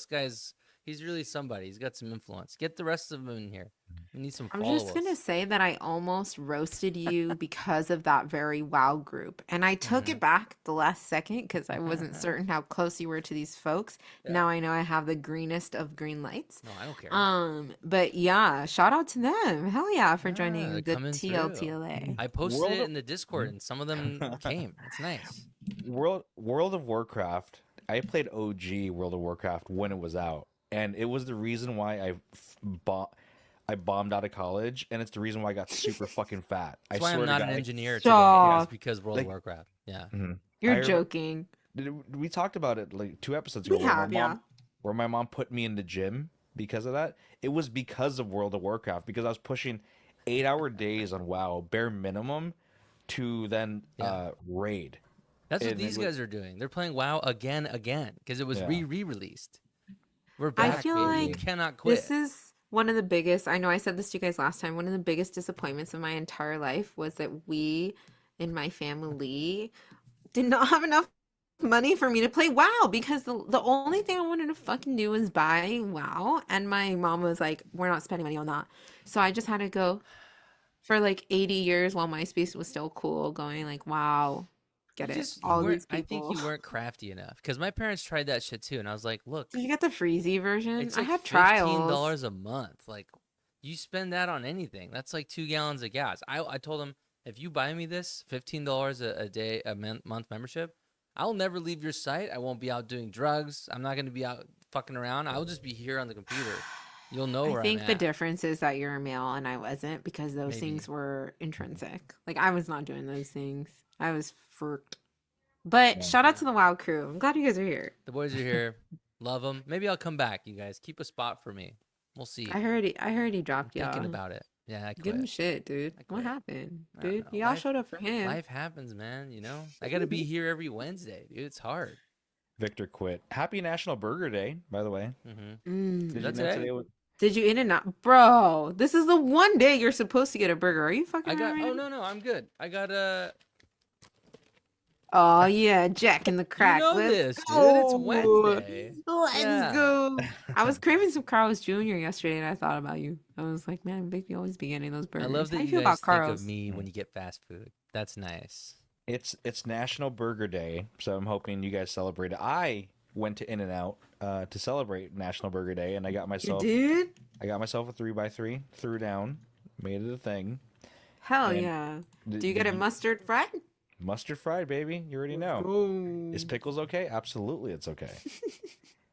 he's really somebody. He's got some influence. Get the rest of them in here. We need some I'm followers. just gonna say that I almost roasted you because of that very WoW group, and I took it back the last second because I wasn't certain how close you were to these folks. Yeah. Now I know I have the greenest of green lights. No, I don't care. But yeah, shout out to them. Hell yeah, for Yeah, joining they're the coming through. TLTLA. I posted World it of- in the Discord and some of them came. It's nice. World of Warcraft. I played OG World of Warcraft when it was out, and it was the reason why I bombed out of college, and it's the reason why I got super fucking fat. That's I why swear I'm to not God, an like- engineer today. Stop. It's because World Like- of Warcraft. Yeah. Mhm. You're I remember- joking. We talked about it like 2 episodes We ago. Where have, yeah. where my mom put me in the gym because of that. It was because of World of Warcraft, because I was pushing 8-hour days on WoW, bare minimum, to then Yeah. raid. That's what And it these was- guys are doing. They're playing WoW again because it was Yeah. re-released. We're I back, feel baby. We like cannot quit. This is one of the biggest, I know I said this to you guys last time, one of the biggest disappointments of my entire life was that we in my family did not have enough money for me to play WoW because the only thing I wanted to fucking do was buy WoW, and my mom was like, we're not spending money on that. So I just had to go for like 80 years while MySpace was still cool, going like, wow, get You it. just- you All weren't- these I think people. you weren't crafty enough because my parents tried that shit too, and I was like, "Look, Did you get the freezy version? it's I like had trials. $15 a month. Like, you spend that on anything. That's like 2 gallons of gas." I told them, if you buy me this $15 a day month membership, I'll never leave your site. I won't be out doing drugs. I'm not going to be out fucking around. I'll just be here on the computer. You'll know I where I'm think the at. difference is that you're a male and I wasn't because those Maybe. things were intrinsic. Like I was not doing those things. I was fruit. But Yeah. shout out Yeah. to the Wild Crew. I'm glad you guys are here. The boys are here. Love them. Maybe I'll come back, you guys. Keep a spot for me. We'll see. I heard he I'm dropped thinking y'all. about it. Yeah, I Give him quit. shit, dude. I What quit. happened, I don't dude? know. Y'all showed up for him. Life happens, man. You know, I gotta be here every Wednesday, dude. It's hard. Victor quit. Happy National Burger Day, by the way. Mm-hmm. Did Mm. you That's know it. today was Did you in and out, bro? This is the one day you're supposed to get a burger. Are you fucking I got. around? Oh no, I'm good. I got a. Oh yeah, Jack in the You Crack. know Let's this, dude. It's go. Wednesday. Let's Yeah. go. I was craving some Carl's Jr. yesterday, and I thought about you. I was like, man, Vicky always be getting those I burgers. love How that you you feel guys about think of Carl's? me when you get fast food. That's nice. it's National Burger Day, so I'm hoping you guys celebrate it. I went to In-N-Out to celebrate National Burger Day, and You did? I got myself a 3x3, threw down, made it a thing. Hell And yeah. Do did, you get did a mustard fried? mustard fried, baby? You already know. Go. Is pickles okay? Absolutely, it's okay.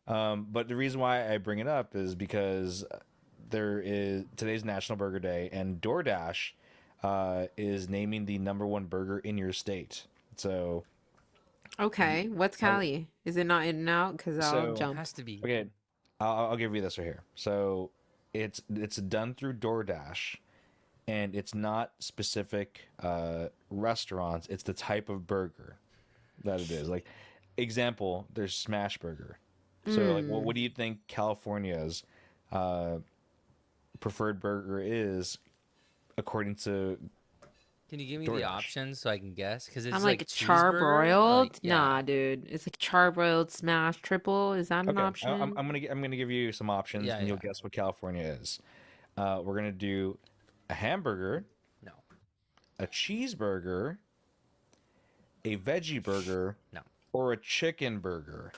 But the reason why I bring it up is because today's National Burger Day, and DoorDash is naming the number one burger in your state. So, Okay, what's I- Cali? Is it not in and out? Because I'll So- jump. Has to be. okay, I'll give you this right here. So, it's done through DoorDash, and it's not specific restaurants. It's the type of burger that it is. Like, example, there's Smash Burger. So, like, what do you think California's preferred burger is according to Can you give me DoorDash? the options so I can guess? Because it's I'm like like cheeseburger, charbroiled. like, yeah. Nah, dude. It's like charbroiled smash triple. Is that an Okay, option? I'm gonna give you some options, Yeah, and you'll yeah. guess what California is. We're gonna do a hamburger, No, a cheeseburger, a veggie burger, No. or a chicken burger.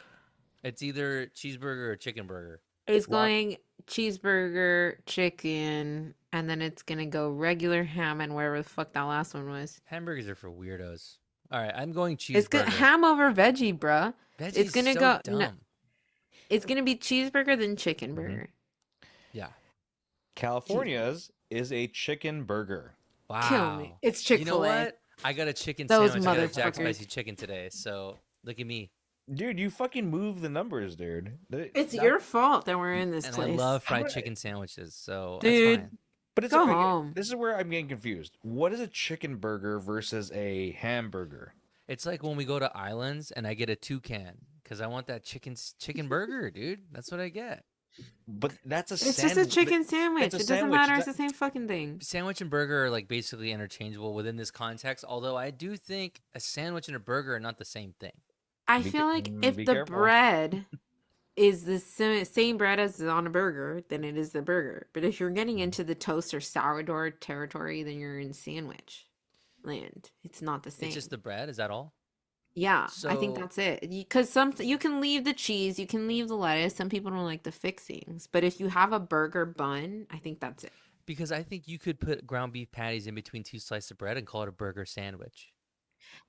it's either cheeseburger or chicken burger. It's Lock- going cheeseburger, chicken, and then it's gonna go regular ham and whatever the fuck that last one was. Hamburgers are for weirdos. All right, I'm going It's cheeseburger. ham over veggie, bruh. Veggie's gonna so go- dumb. no. It's gonna be cheeseburger then chicken burger. Yeah. California's is a chicken burger. Wow. Kill me. It's You know Chick-fil-A. what? I got a chicken Those sandwich. I got a Jack motherfuckers. Spicy chicken today. So look at me. Dude, you fucking move the numbers, dude. It's your fault that we're in this And place. I love fried How- chicken sandwiches. So Dude. that's fine. But it's Go okay, home. This is where I'm getting confused. What is a chicken burger versus a hamburger? It's like when we go to Islands and I get a toucan because I want that chicken burger, dude. That's what I get. But that's a It's sandwich. just a chicken sandwich. it's a It doesn't sandwich. matter. Is It's the same fucking thing. Sandwich and burger are like basically interchangeable within this context. Although I do think a sandwich and a burger are not the same thing. I Be feel like ca- if be the careful. bread is the same bread as is on a burger, then it is the burger. But if you're getting into the toast or sourdough territory, then you're in sandwich land. It's not the same. It's just the bread. Is that all? Yeah, I think So- that's it. Because you can leave the cheese, you can leave the lettuce. Some people don't like the fixings, but if you have a burger bun, I think that's it. Because I think you could put ground beef patties in between two slices of bread and call it a burger sandwich.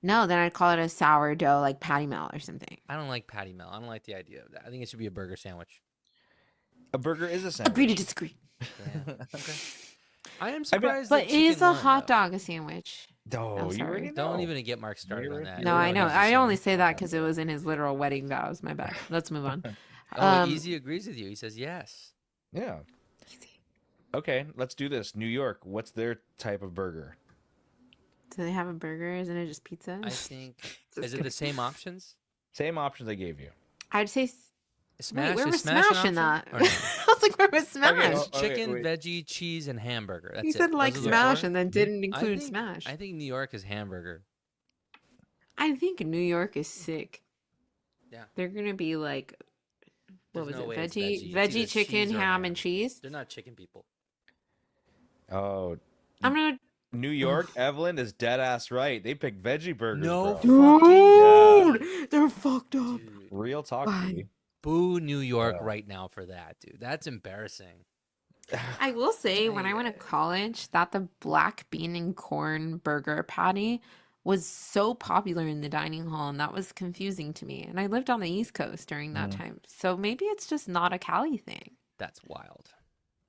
No, then I'd call it a sourdough, like patty melt or something. I don't like patty melt. I don't like the idea of that. I think it should be a burger sandwich. A burger is a Agree to sandwich. disagree. Yeah. Okay. I am surprised. But that is chicken a won, hot though. dog a sandwich? Oh, I'm you sorry. already know. Don't even get Mark started on You're- that. you're No, I right. know. It's a I only sandwich. say that because it was in his literal wedding vows. My bad. Let's move on. Oh, Easy agrees with you. He says yes. Yeah. Okay, let's do this. New York, what's their type of burger? Do they have a burger? Isn't it just pizza? I think. Just Is it kidding. the same options? Same options I gave you. I'd say. Smash. Wait, where is was Smash an Smash in that? option? Or no? I was like, where was Smash? well, okay, Chicken, wait. veggie, cheese, and hamburger. That's He it. said like Those are the Smash four? and then didn't I include think- Smash. I think New York is hamburger. I think New York is sick. Yeah. They're gonna be like, what There's was no it? way it's Veggie, It's either chicken, cheese or ham, and cheese. They're not chicken people. Oh, I'm gonna. New York, Evelyn is dead ass right. They picked veggie burgers. No bro. Dude, they're fucked up. Dude, Real talk, Why? baby. boo New York Yeah. right now for that, dude. That's embarrassing. I will say, when I went to Yeah. college, that the black bean and corn burger patty was so popular in the dining hall, and that was confusing to me. And I lived on the East Coast during that Mhm. time, so maybe it's just not a Cali thing. That's wild.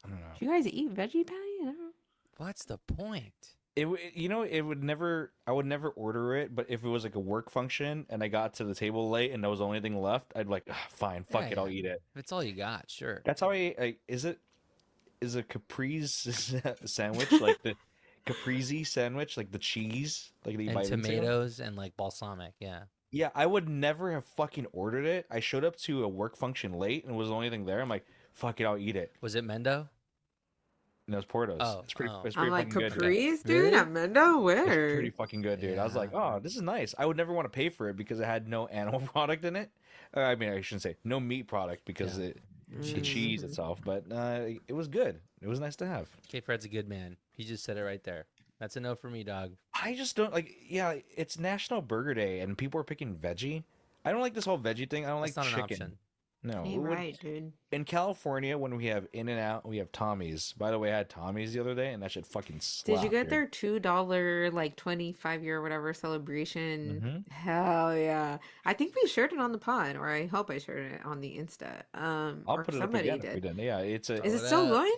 I don't know. Do you guys eat veggie patty? I don't know. What's the point? It would never. I would never order it. But if it was like a work function and I got to the table late and there was the only thing left, I'd be like, "Ah, fine, fuck Yeah, it, I'll yeah. eat it. If it's all you got, sure. That's how is a caprese sandwich like the caprese sandwich, like the cheese, like that you And bite into? tomatoes and like balsamic, yeah. Yeah, I would never have fucking ordered it. I showed up to a work function late and it was the only thing there. I'm like, fuck it, I'll eat it. Was it Mendo? And it was Portos. Oh, It's pretty. oh. It's I'm pretty like, fucking good. Yeah. Capri's, dude? Really? At Mendo? It's Where? pretty fucking good, dude. I was like, Yeah. oh, this is nice. I would never want to pay for it because it had no animal product in it. I mean, I shouldn't say no meat product because Yeah. the cheese Mhm. itself, but it was good. It was nice to have. K Fred's a good man. He just said it right there. That's a no for me, dog. I just don't like. Yeah, it's National Burger Day and people are picking veggie. I don't like this whole veggie thing. I don't That's like not an chicken. option. No, Ain't when- right, dude. in California when we have In-N-Out, we have Tommy's. By the way, I had Tommy's the other day, and that shit fucking slapped. Did you get dude. their $2 like 25-year whatever celebration? Mhm. Hell yeah. I think we shared it on the pod, or I hope I shared it on the Insta. I'll Or put it up somebody again if we did. did. Yeah, it's a Is it Throw it still up. going?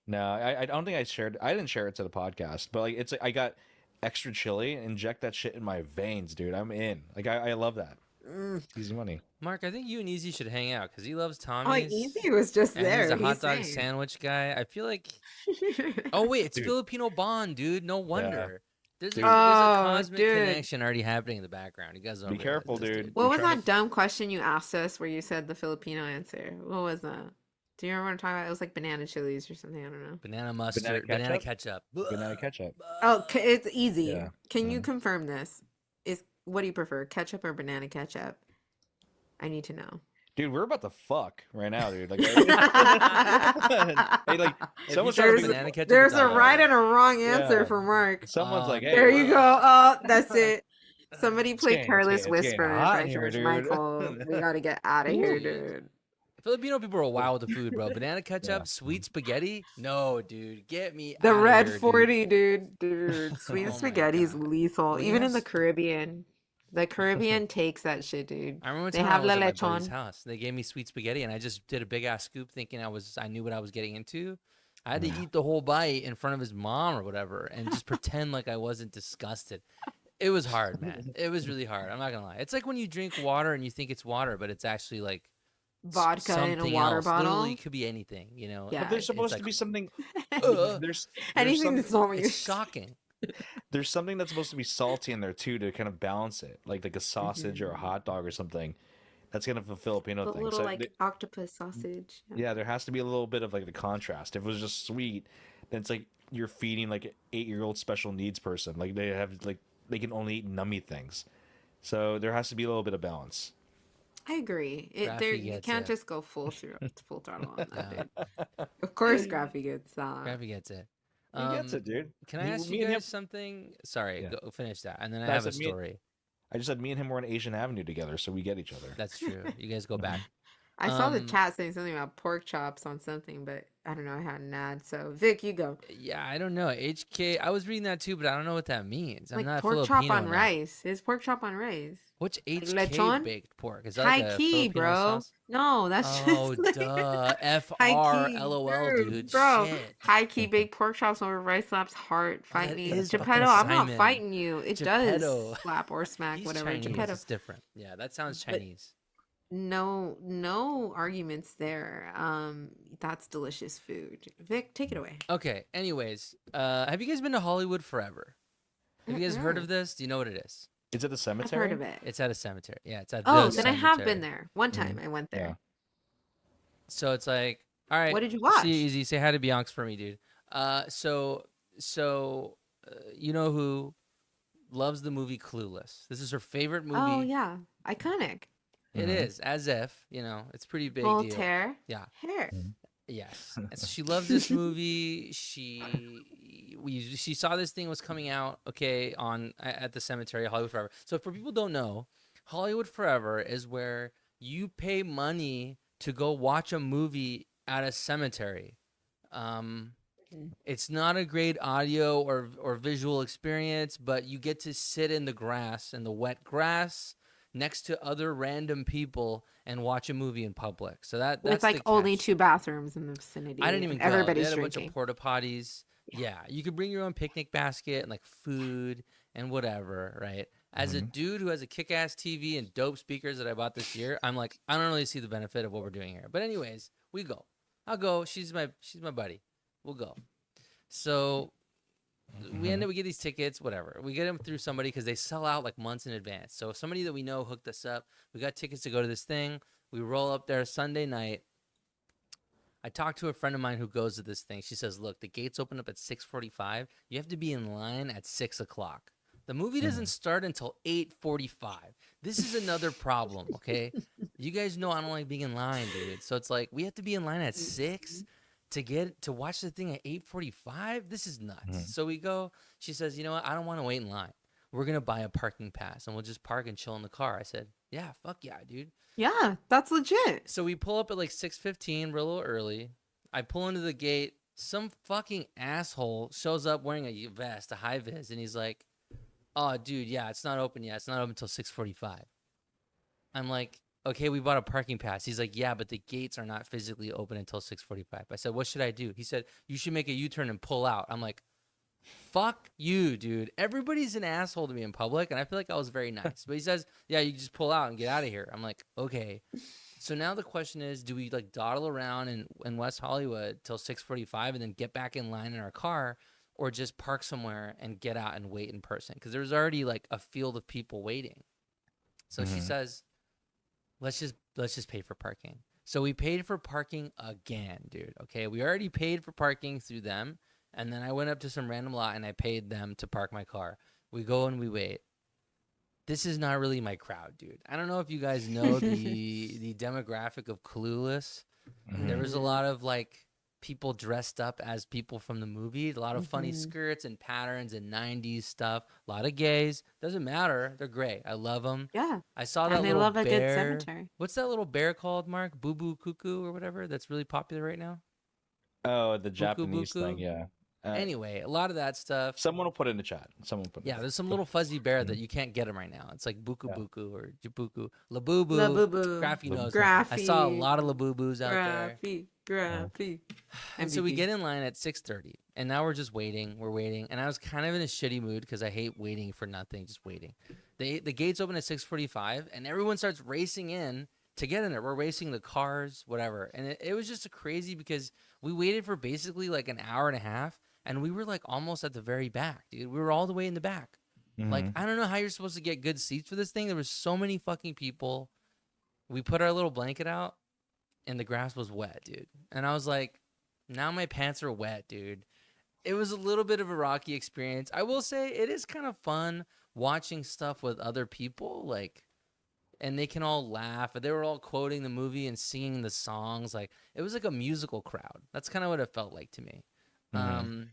no. I don't think I shared. I didn't share it to the podcast, but like it's I got extra chili. Inject that shit in my veins, dude. I'm in. Like I love that. Mm. Easy money. Mark, I think you and Easy should hang out because he loves Oh, Tommy's. Easy was just And there. he's a hot He's dog saying. sandwich guy. I feel like. Oh wait, it's Dude. Filipino Bond, dude. No wonder. There's Dude. a Oh, cosmic dude. connection already happening in the background. You guys don't Be realize careful, this, dude. What You're was trying that dumb question you asked us where you said the Filipino answer? What was that? Do you remember what I'm talking about? It was like banana chilies or something. I don't know. Banana mustard, banana ketchup. Banana ketchup. Oh, it's easy. Yeah. Can you Mhm. confirm this? What do you prefer, ketchup or banana ketchup? I need to know. Dude, we're about to fuck right now, dude. Like, hey, like If someone's you trying said to banana ketchup, There's it's a all right right. and a wrong answer Yeah. for Mark. someone's like, hey, There you go. Oh, that's it. Somebody It's play getting- Careless it's getting Whisper hot by in here, George dude. Michael. We gotta get out of here, Jeez. dude. Filipino people are wild with the food, bro. Banana ketchup, Yeah. sweet spaghetti. No, dude, get me The outta red here, dude. 40, dude. Sweet Oh my spaghetti is God. lethal. When you Even have in the s- Caribbean. The Caribbean takes that shit, dude. I remember They time I have was la at my buddy's lechon. house. They gave me sweet spaghetti, and I just did a big ass scoop, thinking I knew what I was getting into. I had to Yeah. eat the whole bite in front of his mom or whatever, and just pretend like I wasn't disgusted. It was hard, man. It was really hard. I'm not gonna lie. It's like when you drink water and you think it's water, but it's actually like Vodka in a something water else. bottle. Literally, it could be anything. You know. Yeah. But there's It's supposed to like, be something. Ugh. There's Anything some- that's not what It's you're shocking. there's something that's supposed to be salty in there too to kind of balance it, like a sausage or a hot dog or something. That's kind of a Filipino the thing. little So like octopus sausage. yeah, there has to be a little bit of like the contrast. If it was just sweet, then it's like you're feeding like an 8-year-old special needs person. Like they have like they can only eat nummy things. So there has to be a little bit of balance. I agree. Graffy You gets can't it. just go full throttle on that. Yeah. Dude. Of course, Graffy gets Gravy gets it. He gets it, dude. Can I Me- ask me you and him- guys something? Sorry, Yeah. go finish that, and then I No, I have a said me- story. I just said me and him were on Asian Avenue together, so we get each other. That's true. You guys go back. I saw the Um, chat saying something about pork chops on something, but I don't know. I had an ad. So Vic, you go. Yeah, I don't know. HK, I was reading that too, but I don't know what that means. I'm Like not pork Filipino chop on enough. rice. It's pork chop on rice. What's HK lechon? baked pork? Is that High like a key, Filipino bro. sauce? No, that's Oh, just like duh. high key, FR, dude. bro. Shit. High key baked pork chops over rice slaps hard. Fight that me, is Geppetto. fucking I'm not Simon. fighting you. It Geppetto. does slap or smack, He's whatever. Chinese. Geppetto. It's different. Yeah, that sounds But- Chinese. No arguments there. That's delicious food. Vic, take it away. Okay. Anyways, have you guys been to Hollywood Forever? Have you guys heard of this? Do you know what it is? Is it a I've cemetery? heard of it. It's at a cemetery. Yeah, it's at Oh, the then I have cemetery. been there. One time I went there. Yeah. So it's like, all right. What did you watch? See, easy. Say hi to Beyonce for me, dude. So you know who loves the movie Clueless? This is her favorite movie. Oh yeah, iconic. It Mhm. is, as if, it's pretty big deal. Voltaire. Yeah. Hair. Yes. And so she loves this movie. She saw this thing was coming out, okay, at the cemetery, Hollywood Forever. So for people who don't know, Hollywood Forever is where you pay money to go watch a movie at a cemetery. It's not a great audio or visual experience, but you get to sit in the grass, in the wet grass, next to other random people and watch a movie in public. So With that's the like only catch. 2 bathrooms in the I didn't vicinity even and go. They everybody's had a bunch of drinking. porta potties. Yeah. Yeah, you could bring your own picnic basket and like food and whatever, right? As a Mhm. dude who has a kick-ass TV and dope speakers that I bought this year, I'm like, I don't really see the benefit of what we're doing here. But anyways, we go. I'll go. She's my buddy. We'll go. So we end Mhm. up we get these tickets, whatever. We get them through somebody because they sell out like months in advance. So somebody that we know hooked us up. We got tickets to go to this thing. We roll up there Sunday night. I talked to a friend of mine who goes to this thing. She says, "Look, the gates open up at 6:45. You have to be in line at 6 o'clock. The movie doesn't Mhm. start until 8:45. This is another problem, okay? You guys know I don't like being in line, dude. So it's like we have to be in line at 6 to watch the thing at 8:45. This is nuts. Mhm. So we go. She says, "You know what? I don't want to wait in line. We're gonna buy a parking pass and we'll just park and chill in the car." I said, "Yeah, fuck yeah, dude." Yeah, that's legit. So we pull up at like 6:15, real early. I pull into the gate. Some fucking asshole shows up wearing a vest, a high vis, and he's like, "Oh, dude, yeah, it's not open yet. It's not open until 6:45." I'm like, "Okay, we bought a parking pass." He's like, "Yeah, but the gates are not physically open until 6:45." I said, "What should I do?" He said, "You should make a U-turn and pull out." I'm like, "Fuck you, dude. Everybody's an asshole to me in public," and I feel like I was very nice. But he says, "Yeah, you just pull out and get out of here." I'm like, "Okay." So now the question is, do we like dawdle around in West Hollywood till 6:45 and then get back in line in our car, or just park somewhere and get out and wait in person? Because there's already like a field of people waiting. So she Mhm. says, let's just pay for parking. So we paid for parking again, dude. Okay, we already paid for parking through them, and then I went up to some random lot and I paid them to park my car. We go and we wait. This is not really my crowd, dude. I don't know if you guys know the demographic of Clueless. There Mhm. was a lot of like people dressed up as people from the movie, a lot of funny Mhm. skirts and patterns and 90s stuff, a lot of gays. Doesn't matter. They're great. I love them. Yeah. I saw And that they little love a good bear. cemetery. What's that little bear called, Mark? Boo Boo Cuckoo or whatever that's really popular right now? Oh, the Buku Japanese thing, Buku. yeah. Uh, Anyway, a lot of that stuff. Someone will put it in the chat. Someone will put it in Yeah, the there's some chat. little fuzzy bear that Mhm. you can't get him right now. It's like Buku Yeah. Buku or Jabuku. Labubu. Labubu. Graphy knows. I saw a Graphy. lot of Labubus out there. Graphy. Uh, Graphy. And so we MVP. get in line at 6:30, and now we're just waiting. We're waiting, and I was kind of in a shitty mood because I hate waiting for nothing, just waiting. The gates open at 6:45, and everyone starts racing in to get in there. We're racing the cars, whatever, and it was just a crazy because we waited for basically like an hour and a half, and we were like almost at the very back, dude. We were all the way in the back. Like Mhm. I don't know how you're supposed to get good seats for this thing. There was so many fucking people. We put our little blanket out, and the grass was wet, dude. And I was like, now my pants are wet, dude. It was a little bit of a rocky experience. I will say it is kind of fun watching stuff with other people, like, and they can all laugh. They were all quoting the movie and singing the songs. Like, it was like a musical crowd. That's kind of what it felt like to me. Mhm.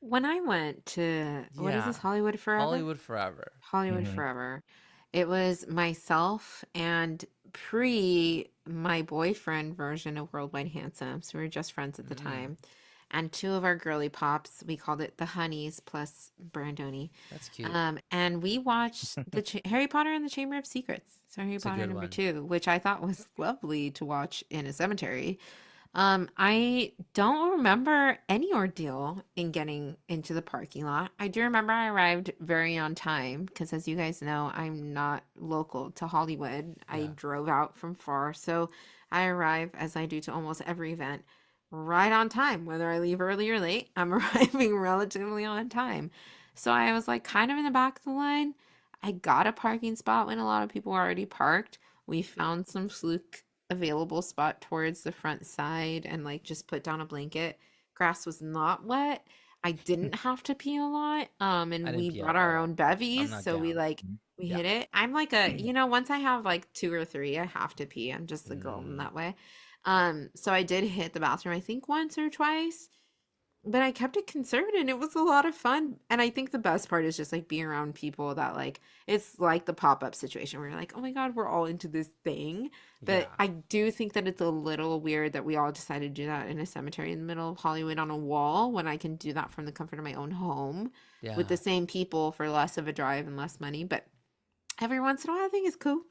When I went to, what is Yeah, this, Hollywood Forever? Hollywood Forever. Hollywood Mhm. Forever. It was myself and pre my boyfriend version of Worldwide Handsome. So we were just friends at the Mm, time. And 2 of our girly pops, we called it the Honeys plus Brandoni. that's cute. And we watched the Harry Potter and the Chamber of Secrets. So Harry It's a Potter good number one. 2, which I thought was lovely to watch in a cemetery. I don't remember any ordeal in getting into the parking lot. I do remember I arrived very on time because, as you guys know, I'm not local to Hollywood. I Yeah. drove out from far, so I arrive, as I do to almost every event, right on time. Whether I leave early or late, I'm arriving relatively on time. So I was like kind of in the back of the line. I got a parking spot when a lot of people were already parked. We found some fluke available spot towards the front side and like just put down a blanket. Grass was not wet. I didn't have to pee a lot. I And didn't we pee at brought our all. own I'm bevies, not so we down. like Mhm. we Yeah. hit it. I'm like a, once I have like 2 or 3, I have to pee. I'm just the girl in Mm, that way. So I did hit the bathroom, I think once or twice, but I kept it conservative and it was a lot of fun. And I think the best part is just like being around people that like it's like the pop-up situation where you're like, oh my God, we're all into this thing. But yeah. I do think that it's a little weird that we all decided to do that in a cemetery in the middle of Hollywood on a wall when I can do that from the comfort of my own home with Yeah. the same people for less of a drive and less money. But Every once in a while, I think it's cool.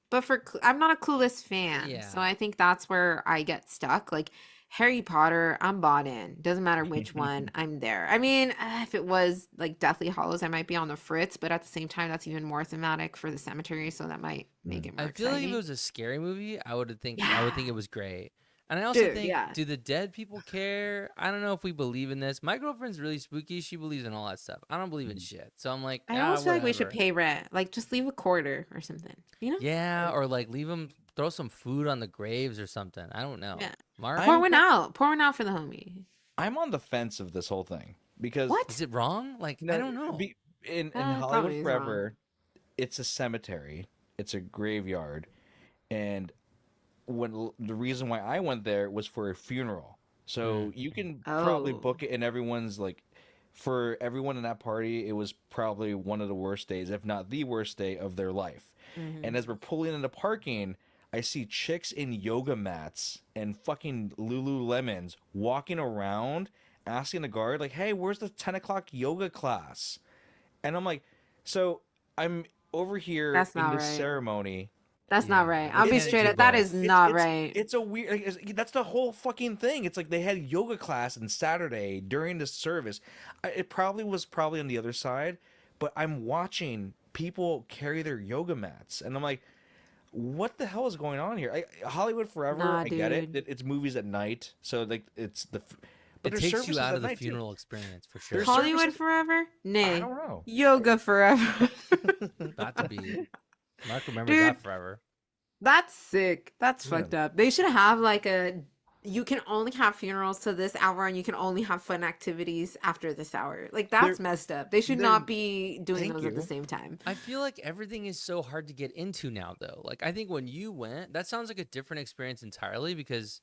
But I'm not a Clueless fan, so Yeah. I think that's where I get stuck. Like Harry Potter, I'm bought in. Doesn't matter which one, I'm there. I mean, if it was like Deathly Hollows, I might be on the fritz, but at the same time, that's even more thematic for the cemetery, so that might make Mm. it more I feel like if it exciting. was a scary movie, I would think Yeah, it was great. And I also dude, think, yeah. do the dead people care? I don't know if we believe in this. My girlfriend's really spooky. She believes in all that stuff. I don't believe in shit. So I'm like, I almost feel like we should whatever. pay rent. Like, just leave a quarter or something, you know? Yeah, or like leave them, throw some food on the graves or something. I don't know. Yeah. Mark, Pour I'm one out. Pour one out for the homie. I'm on the fence of this whole thing because is What? it wrong? Like, I no, don't know. in Hollywood Probably is wrong. Forever, it's a cemetery, it's a graveyard, and the reason why I went there was for a funeral. So Mm. you can probably Oh. book it, and everyone's like, for everyone in that party, it was probably one of the worst days, if not the worst day of their life. And Hmm. as we're pulling into parking, I see chicks in yoga mats and fucking Lululemons walking around asking the guard, like, hey, where's the 10 o'clock yoga class? And I'm like, so I'm over here That's in not this right. ceremony. That's not Yeah, right. you I'll be can't straight do up. That is both. not right. It's a weird, like, that's the whole fucking thing. It's like they had yoga class on Saturday during the service. It probably was probably on the other side, but I'm watching people carry their yoga mats, and I'm like, what the hell is going on here? Hollywood Forever, Nah, I get it. dude. It's movies at night, so like but It there's takes you services out at of the night too. funeral experience for There's sure. Hollywood services. forever? I Nay. don't know. Yoga forever. Got to be. Mark remembers Dude, that forever. that's sick. That's Yeah. fucked up. They should have like a you can only have funerals to this hour and you can only have fun activities after this hour. Like that's They're messed up. They should they're not be doing thank those at the you. same time. I feel like everything is so hard to get into now, though. Like, I think when you went, that sounds like a different experience entirely because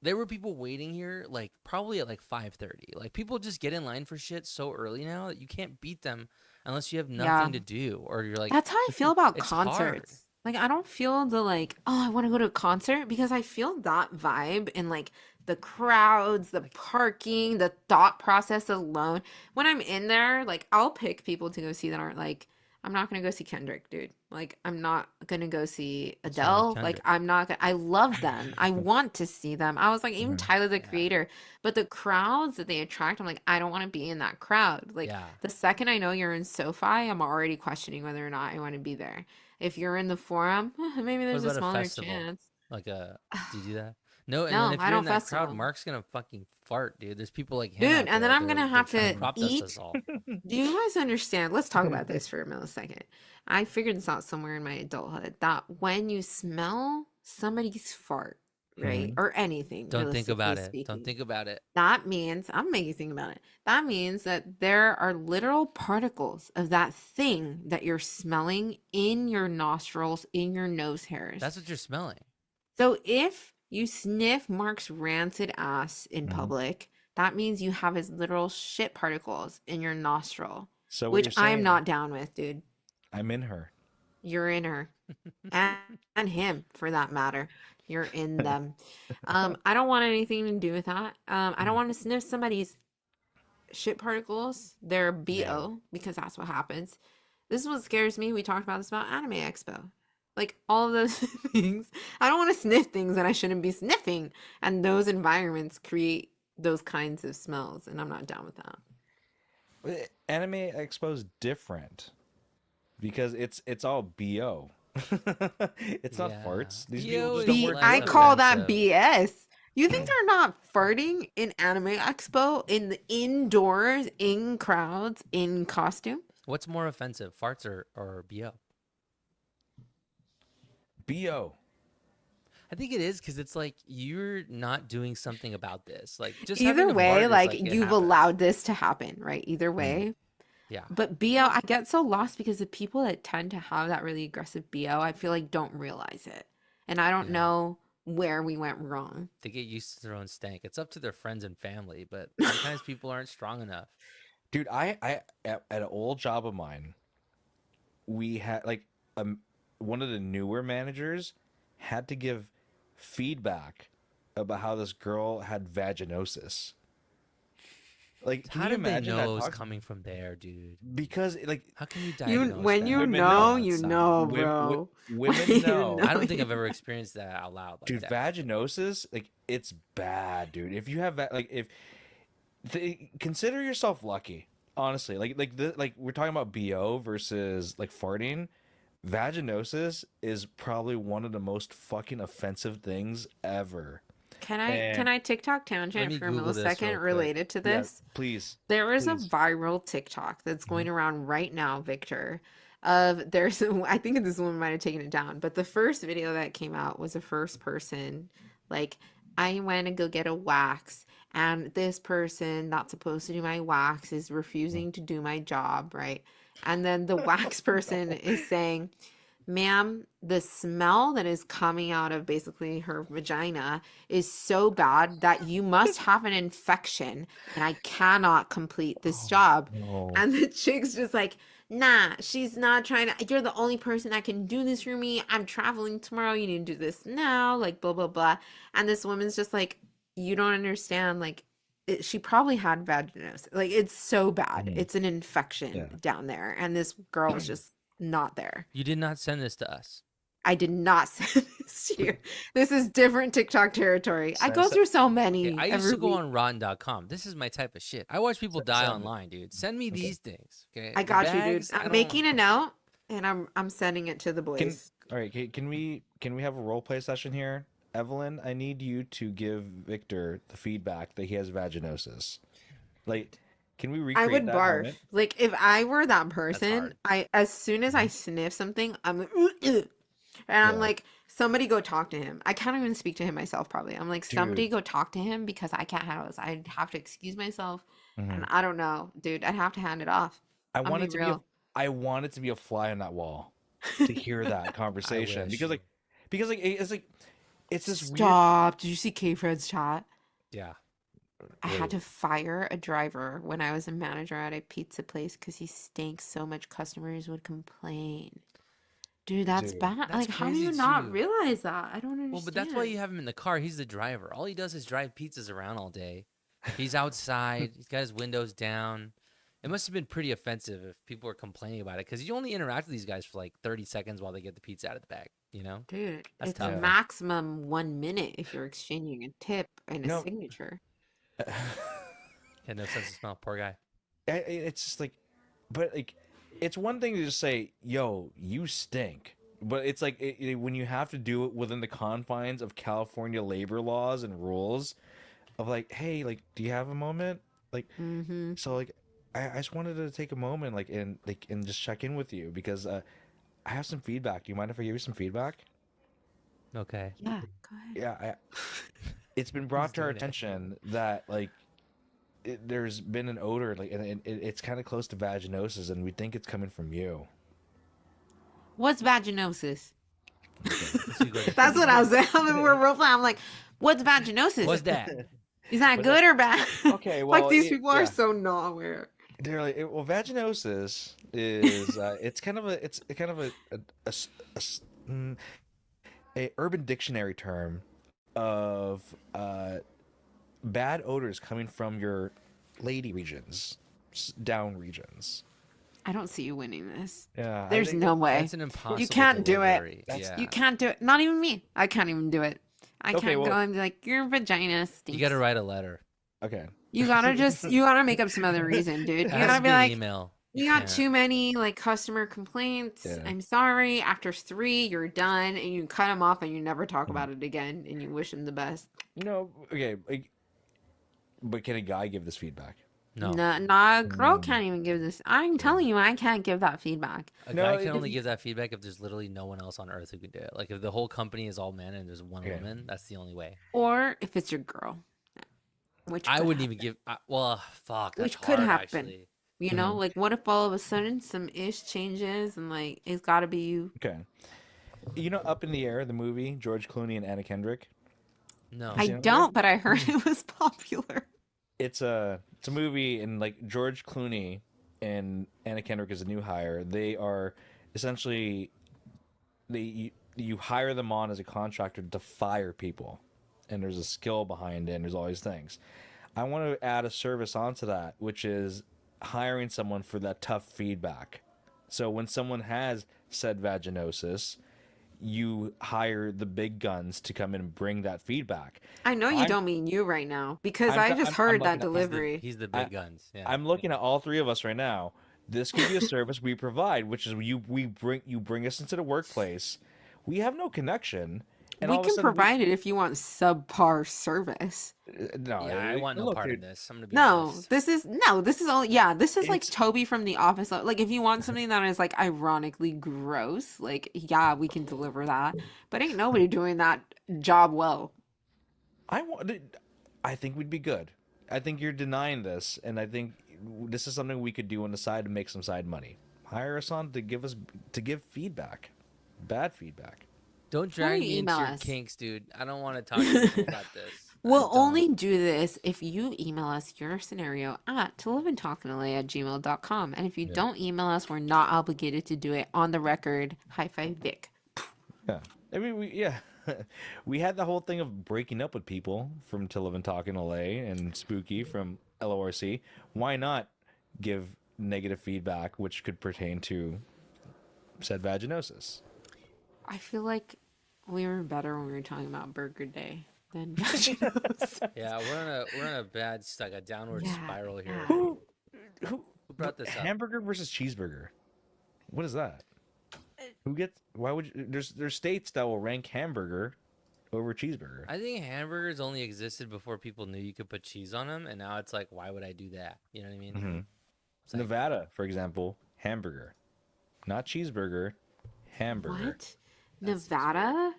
there were people waiting here, like probably at like 5:30. Like, people just get in line for shit so early now that you can't beat them unless you have Yeah. nothing to do or you're like, That's how I feel about it's hard. concerts. Like I don't feel the like, oh, I want to go to a concert because I feel that vibe in like the crowds, the parking, the thought process alone. When I'm in there, like I'll pick people to go see that aren't like I'm not gonna go see Kendrick, dude. Like I'm not gonna go see What's wrong with Adele. Like Kendrick? I'm not gonna I love them. I want to see them. I was like even Mhm. Tyler the Yeah. Creator, but the crowds that they attract, I'm like I don't want to be in that crowd. Like Yeah. the second I know you're in SoFi, I'm already questioning whether or not I want to be there. If you're in the forum, maybe What there's a about a smaller festival? chance. Like do you do that? No, and then No, if I you're in don't that crowd, festival. Mark's gonna fucking fart, dude. There's people like him Dude, out and then there. I'm They're gonna they're have trying to to crop dust us eat. all. Do you guys understand? Let's talk about this for a millisecond. I figured this out somewhere in my adulthood that when you smell somebody's fart, right? Mhm. Or anything, Don't think realistically about it. Don't speaking, think about it. that means, I'm making you think about it. That means that there are literal particles of that thing that you're smelling in your nostrils, in your nose hairs. That's what you're smelling. So if you sniff Mark's rancid ass in Mhm. public, that means you have his literal shit particles in your nostril, So what which you're I'm saying, not down with, dude. I'm in her. You're in her and, and him for that matter. You're in them. I don't want anything to do with that. I don't want to sniff somebody's shit particles. They're Yeah. BO because that's what happens. This is what scares me. We talked about this about Anime Expo. Like all of those things. I don't want to sniff things that I shouldn't be sniffing. And those environments create those kinds of smells. And I'm not down with that. Anime Expo's different because it's all BO. It's not Yeah. farts. These people BO just is don't B work less I together. call that offensive. BS. You think they're not farting in Anime Expo in the indoors, in crowds, in costume? What's more offensive, farts or BO? BO. I think it is because it's like you're not doing something about this. Like just Either having to way, fart is like like it you've happens. allowed this to happen, right? Either Mm. way. Yeah. But BO, I get so lost because the people that tend to have that really aggressive BO, I feel like don't realize it. And I don't Yeah. know where we went wrong. They get used to their own stank. It's up to their friends and family, but sometimes people aren't strong enough. Dude, I at an old job of mine, we had like one of the newer managers had to give feedback about how this girl had vaginosis. Like, can How you did they imagine know that it was toxic? coming from there, dude? Because like How can you You diagnose when that? you women know, know, you That's not know, normal. bro. When women you know. know, I don't think you I've ever experienced that out loud like Dude, that. vaginosis, like it's bad, dude. If you have that, like, if consider yourself lucky, honestly. Like we're talking about BO versus like farting. Vaginosis is probably one of the most fucking offensive things ever. can And I TikTok Let tangent me for a Google this real millisecond quick. related to yeah, this? please, There is a please. viral TikTok that's Mhm. going around right now, Victor. Of there's I think this woman might have taken it down, but the first video that came out was a first person, like, I went to go get a wax, and this person not supposed to do my wax is refusing to do my job, right? And then the wax person is saying, ma'am, the smell that is coming out of basically her vagina is so bad that you must have an infection and I cannot complete this Oh job. no. And the chick's just like, nah, she's not trying to. You're the only person that can do this for me. I'm traveling tomorrow. You need to do this now. Like, blah, blah, blah. And this woman's just like, you don't understand. Like, she probably had vaginosis. Like, it's so bad. Mhm. It's an infection Yeah. down there. And this girl was just not there. You did not send this to us. I did not send this to you. This is different TikTok territory. I Send, go send, through so Okay, many I used every to go week. on rotten.com. This is my type of shit. I watch people die send. online, dude. Send me Okay. these things. Okay. I The got you, dude. bags, I I'm don't. making a note and I'm sending it to the Can boys. all right? Can we have a role play session here, Evelyn? I need you to give Victor the feedback that he has vaginosis. Like, can we I recreate would that barf. moment? Like if I were that That's person, hard. I as soon as I Mhm. sniff something, I'm like, "Ugh, ugh." And I'm Yeah, like, somebody go talk to him. I can't even speak to him myself, probably. I'm like, somebody dude. go talk to him because I can't handle this. I'd have to excuse myself, and Mhm. I don't know, dude. I'd have to hand it off. I I'm want be it to be a real. I want it to be a fly on that wall to hear that I conversation wish. because it's like it's this weird. Stop. Did you see K-Fred's chat? Yeah. I had Wait, to fire a driver when I was a manager at a pizza place because he stank so much customers would complain. Dude, that's dude. bad. That's Like, how do crazy you not too. realize that? I don't Well, but that's why you understand. have him in the car. He's the driver. All he does is drive pizzas around all day. He's outside. He's got his windows down. It must have been pretty offensive if people were complaining about it because you only interact with these guys for like 30 seconds while they get the pizza out of the bag. You know? Dude, That's it's tough. Yeah. maximum 1 minute if you're exchanging a tip and a No. signature. He had no sense of smell. Poor guy. It's just like, but like, it's one thing to just say, "Yo, you stink," but it's like when you have to do it within the confines of California labor laws and rules of like, "Hey, like, do you have a moment?" Like, Mm-hmm. so like, I just wanted to take a moment, and just check in with you because I have some feedback. Do you mind if I give you some feedback? Okay. Yeah, go ahead. Yeah, it's been He's brought to our doing it. attention that like there's been an odor like and it's kind of close to vaginosis and we think it's coming from you. What's vaginosis? Okay. Let's see, go ahead. That's what I was saying. I mean, we're role playing. I'm like, what's What's vaginosis? that? Is that But good or bad? okay, Like well, these people are yeah, so not aware. they're like, well, vaginosis is it's kind of mm, a urban dictionary term of bad odors coming from your lady regions, down regions. I don't see you winning this. Yeah, I There's think no That's way. an impossible can't do it. delivery. That's- Yeah. You can't do it. Not even me. I can't even do it. I Okay, can't go well, and be like, your vagina You stinks. got to write a letter. okay. You gotta make up some other reason, dude. It You has gotta to be be an like, email. you You got can't. too many like customer complaints. Yeah. I'm sorry. After 3, you're done, and you cut them off, and you never talk Mhm. about it again, and you wish them the best. No, okay, like, but can a guy give this feedback? No. Nah, a girl Mm. can't even give this. I'm telling you, I can't give that feedback. A No, guy can if only you- give that feedback if there's literally no one else on earth who can do it. Like if the whole company is all men and there's one Okay. woman, that's the only way. Or if it's your girl, which I could wouldn't even happen. give. Well, fuck. That's Which could hard, happen. actually. You know, Mhm. like what if all of a sudden some ish changes and like it's got to be you? Okay. You know, Up in the Air, the movie, George Clooney and Anna Kendrick. No. I seen it? don't, but I heard it was popular. It's a movie, and like George Clooney and Anna Kendrick is a new hire. They are essentially you hire them on as a contractor to fire people, and there's a skill behind it. And there's all these things. I want to add a service onto that, which is hiring someone for that tough feedback. So when someone has said vaginosis, you hire the big guns to come in and bring that feedback. I know you I'm don't mean you right now because I'm I t- just I'm heard that looking at delivery. He's the I, big guns. Yeah. I'm looking at all three of us right now. This could be a service we provide, which is you bring us into the workplace. We have no connection, and We all of a can sudden we provide it if you want subpar service. no. Yeah, I want no Look, part in dude. this. I'm gonna be No, honest. this is all yeah, this is like It's Toby from The Office. Like if you want something that is like ironically gross, like yeah, we can deliver that. But ain't nobody doing that job well. I want. I think we'd be good. I think you're denying this, and I think this is something we could do on the side to make some side money. Hire us on to give feedback, bad feedback. Don't Why don't drag you me into email your us? kinks, dude. I don't want to talk to people about this. I We'll don't. only do this if you email us your scenario at toliveandtalkandla@gmail.com. And if you Yeah. don't email us, we're not obligated to do it on the record. High five, Vic. Yeah. I mean, we had the whole thing of breaking up with people from To Live and Talk in LA and Spooky from LORC. Why not give negative feedback, which could pertain to said vaginosis? I feel like we were better when we were talking about Burger Day than vaginosis. Yeah, we're on a bad like a downward Yeah, spiral here. yeah. Who Who brought this up? hamburger versus cheeseburger? What is that? Who gets? Why would you? There's states that will rank hamburger over cheeseburger. I think hamburgers only existed before people knew you could put cheese on them, and now it's like, why would I do that? You know what I mean? Mhm. It's like, Nevada, for example, hamburger, not cheeseburger, hamburger. What? Nevada?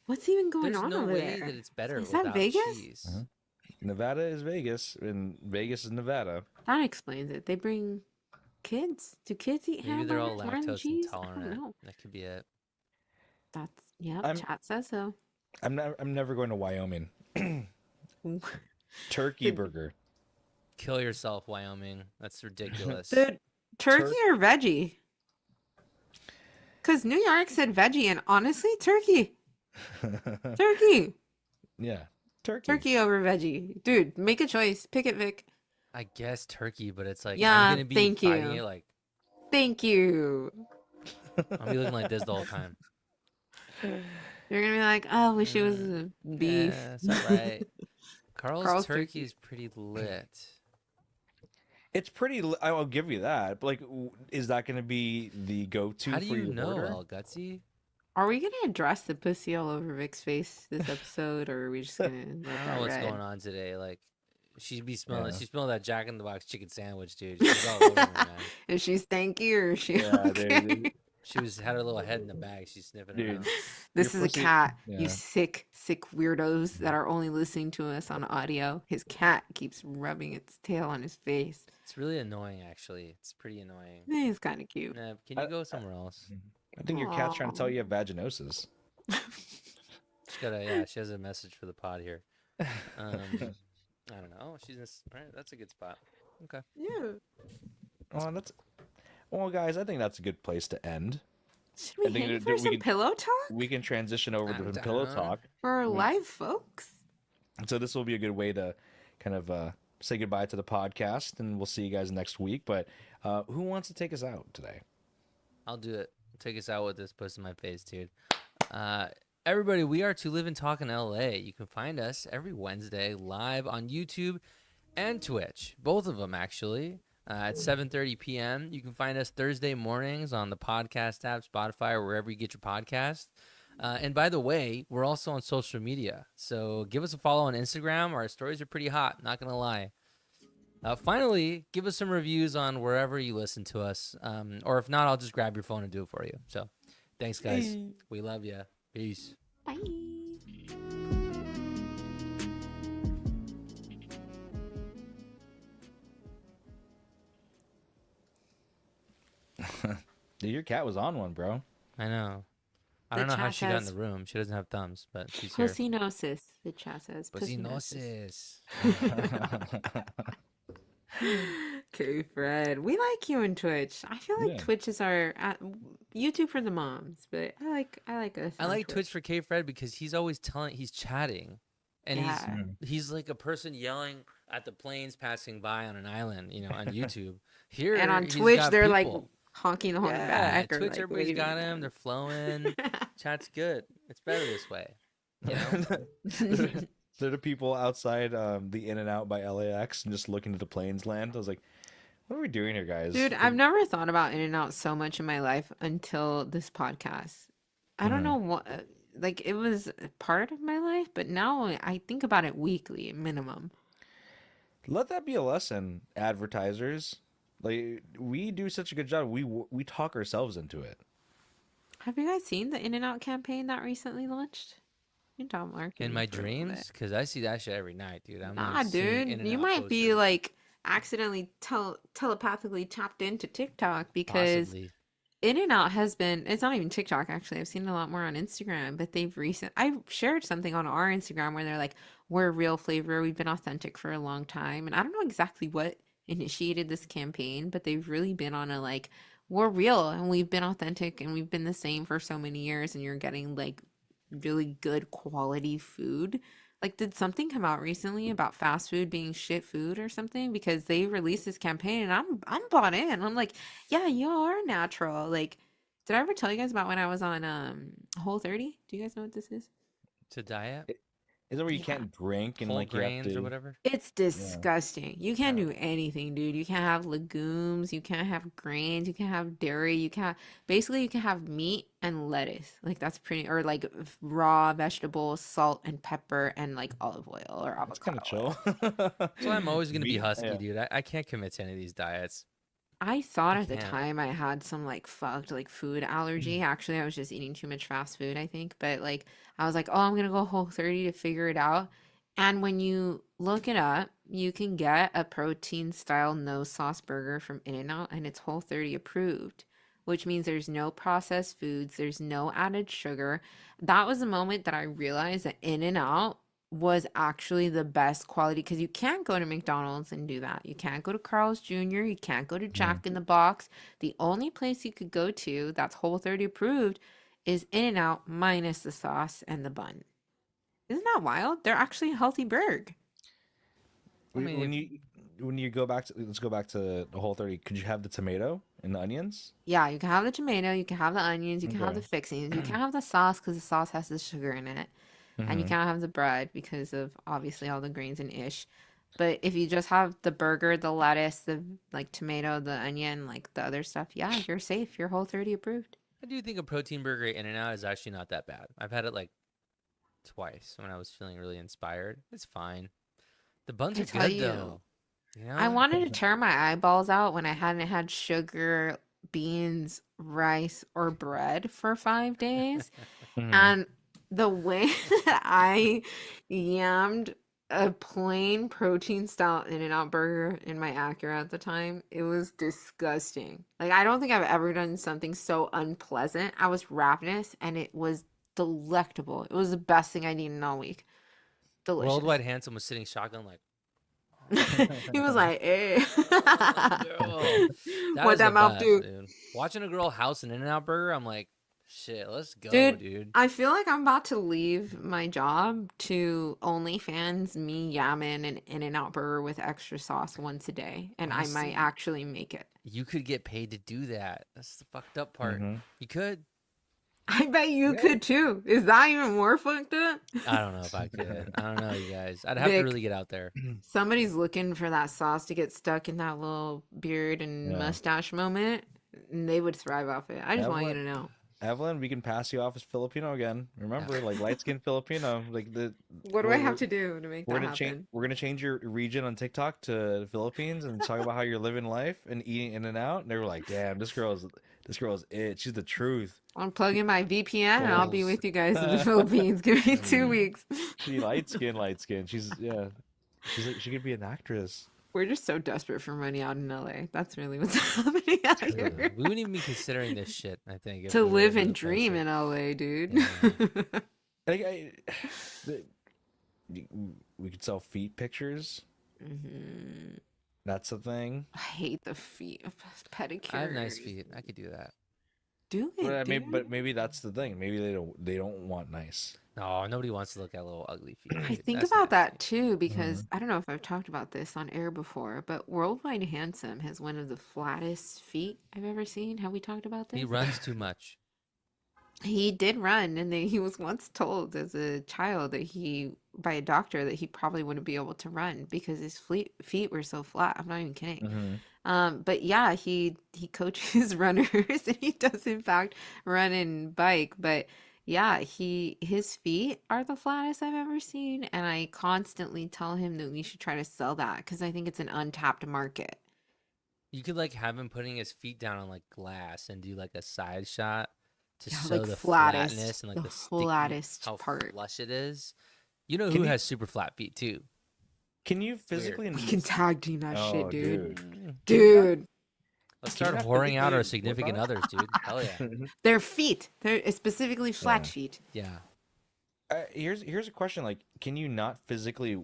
What's even going there's on no over way there? that it's better Is that without Vegas? cheese. Uh-huh. Nevada is Vegas, and Vegas is Nevada. That explains it. They bring kids. Do kids eat Maybe they're all hamburgers more than lactose cheese? I don't intolerant. know. That could be it. That's yep. I'm- Chat says so. I'm never going to Wyoming. Turkey Dude. burger. Kill yourself, Wyoming. That's ridiculous. Dude, turkey or veggie? Because New York said veggie, and honestly, turkey. Turkey. Yeah, turkey. Turkey over veggie. Dude, make a choice. Pick it, Vic. I guess turkey, but it's like Yeah, I'm gonna be thank fighting you. it like Thank you. I'll be looking like this the whole time. You're gonna be like, oh, wish it was a beef. Yeah, it's all right. Carl's, Carl's turkey turkey. is pretty lit. It's pretty. I'll give you that. But like, is that going to be the go-to How for do you your know, order? El Gutsy? Are we gonna address the pussy all over Vic's face this episode, or are we just gonna I let don't know that what's ride? going on today. Like, she'd be smelling. Yeah. She smelled that Jack in the Box chicken sandwich, dude. She's all over me, man. Is she stanky or is she Yeah, okay? dude. She had her little head in the bag. She's sniffing Dude. around. This Your is pussy- a cat. yeah. You sick weirdos that are only listening to us on audio. His cat keeps rubbing its tail on his face. It's really annoying, actually. It's pretty annoying. He's kind of cute. Nah, can you go somewhere else? I think your cat's trying to tell Aw. you have vaginosis. She has a message for the pod here. I don't know. Oh, she's in this. All right, that's a good spot. Okay. Yeah. Well, guys, I think that's a good place to end. Should we I think hang that for we some can- pillow talk We can transition over I'm to pillow down. talk. for our we- live folks? So this will be a good way to kind of say goodbye to the podcast, and we'll see you guys next week. But who wants to take us out today? I'll do it. Take us out with this puss in my face, dude. Everybody, we are To Live and Talk in LA. You can find us every Wednesday live on YouTube and Twitch, both of them actually, at 7:30 p.m. You can find us Thursday mornings on the podcast app, Spotify, or wherever you get your podcast. And by the way, we're also on social media, so give us a follow on Instagram. Our stories are pretty hot, not gonna lie. Finally, give us some reviews on wherever you listen to us. Or if not, I'll just grab your phone and do it for you. So thanks, guys. We love you. Peace. Bye. Dude, your cat was on one, bro. I know. I The don't know how chat she got in says- the room. She doesn't have thumbs, but she's here. Pussinosis. The chat says pussinosis. Pussinosis. Okay, Fred. We like you on Twitch. I feel like Yeah. Twitch is our YouTube for the moms, but I like us. I on like Twitch for K Fred because he's always he's chatting, and Yeah. he's like a person yelling at the planes passing by on an island, on YouTube. Here, And on he's Twitch, got they're like people. honking the horn Yeah, back or Twitch, like everybody's waving got at him. They're flowing. them. Chat's good. It's better this way, you know? there, there are people outside the In and Out by LAX and just looking at the planes land. I was like, what are we doing here, guys? Dude, I've never thought about In-N-Out so much in my life until this podcast. I don't Mhm. know what, like it was a part of my life, but now I think about it weekly minimum. Let that be a lesson, advertisers. Like we do such a good job. We talk ourselves into it. Have you guys seen the In-N-Out campaign that recently launched? You can talk In marketing my for a little bit. dreams, because I see that shit every night, dude. I'm like Nah, seeing dude, in and you out might be posters. like accidentally telepathically tapped into TikTok because Possibly. In and Out has been, it's not even TikTok actually. I've seen it a lot more on Instagram, but I shared something on our Instagram where they're like, we're real flavor. We've been authentic for a long time. And I don't know exactly what initiated this campaign, but they've really been on a like, we're real and we've been authentic and we've been the same for so many years and you're getting like really good quality food. Like, did something come out recently about fast food being shit food or something? Because they released this campaign and I'm bought in. I'm like, yeah, you are natural. Like, did I ever tell you guys about when I was on Whole 30? Do you guys know what this is? To diet? Is it where you Yeah. can't drink and Whole like you have grains or to? whatever? It's Yeah. disgusting. You can't Oh. do anything, dude. You can't have legumes, you can't have grains, you can't have dairy, you can't basically you can have meat and lettuce. Like that's pretty or like raw vegetables, salt and pepper and like olive oil or That's kind of avocado chill. oil. So I'm always going to be Meat, husky, yeah. dude. I can't commit to any of these diets. I thought I at the can't. time I had some like fucked like food allergy. Actually, I was just eating too much fast food, I think. But like I was like, "Oh, I'm going to go Whole 30 to figure it out." And when you look it up, you can get a protein style no sauce burger from In-N-Out and it's Whole 30 approved, which means there's no processed foods, there's no added sugar. That was the moment that I realized that In-N-Out was actually the best quality because you can't go to McDonald's and do that. You can't go to Carl's Jr., you can't go to Mhm. Jack in the Box. The only place you could go to that's Whole 30 approved is In-N-Out minus the sauce and the bun. Isn't that wild? They're actually a healthy burger. I mean, When you go back to let's go back to the Whole 30. Could you have the tomato and the onions? Yeah, you can have the tomato, you can have the onions, you can have Okay. the fixings, you can't have the sauce because the sauce has the sugar in it, and you Hmm. can't have the bread because of obviously all the grains and ish. But if you just have the burger, the lettuce, the like tomato, the onion, like the other stuff, yeah, you're safe. You're Whole 30 approved. I do think a protein burger in and out is actually not that bad. I've had it like twice when I was feeling really inspired. It's fine. The buns I are tell good you, though. You I know? wanted to tear my eyeballs out when I hadn't had sugar, beans, rice, or bread for 5 days. Hmm. And the way that I yammed a plain protein style In-N-Out burger in my Acura at the time, it was disgusting. Like, I don't think I've ever done something so unpleasant. I was ravenous and it was delectable. It was the best thing I'd eaten all week. Delicious. Worldwide Handsome was sitting shotgun like, He was like, "Hey, oh, girl. That what is the that mouth best, do?" dude. Watching a girl house an In-N-Out burger, I'm like, shit, let's go, Dude, dude. I feel like I'm about to leave my job to OnlyFans me yamming an In-N-Out burger with extra sauce once a day, and I might Honestly, actually make it. you could get paid to do that. That's the fucked up part. Hmm. You could. I bet you Yeah. could too. Is that even more fucked up? I don't know if I could. I don't know, you guys. I'd have to Vic, really get out there. somebody's looking for that sauce to get stuck in that little beard and Yeah. mustache moment, and they would thrive off it. I just want you Evelyn, to know. Evelyn, we can pass you off as Filipino again. Remember, like light skinned Filipino. Like What do I have to do to make we're that gonna change happen? we're gonna change your region on TikTok to the Philippines and talk about how you're living life and eating in and out. And they were like, "Damn, this girl's it. She's the truth." I'm plugging my VPN and I'll be Goals. with you guys in the Philippines. Give me 2 weeks. She light skin. She's yeah. She's like she could be an actress. We're just so desperate for money out in LA. That's really what's happening out True. here. We wouldn't even be considering this shit, I think, if To we were live able and to place dream it. in LA, dude. Yeah. Like the, we could sell feet pictures. Mhm. That's the thing. I hate the feet pedicure. I have nice feet. I could do that. Do it, But dude. maybe that's the thing. Maybe they don't want nice. No, nobody wants to look at little ugly feet, I dude. think That's about that nasty. too Mhm. because I don't know if I've talked about this on air before, but Worldwide Handsome has one of the flattest feet I've ever seen. Have we talked about He this? runs too much. He did run, and then he was once told as a child that by a doctor, that he probably wouldn't be able to run because his feet were so flat. I'm not even kidding. Mhm. But yeah, he coaches runners, and he does in fact run and bike. But yeah, his feet are the flattest I've ever seen, and I constantly tell him that we should try to sell that because I think it's an untapped market. You could like have him putting his feet down on like glass and do like a side shot to Yeah, show like the flattest, flatness and like the the sticky, flattest how part. flush it is. You know who Can you has super flat feet too? can you It's weird. physically We can tag team that shit, Oh, dude. dude. Can you not Dude, Let's can you start not whoring out our physically work significant on others, dude. Hell yeah. it? their feet. They're specifically flat Yeah. feet. Yeah. Here's a question. Like, can you not physically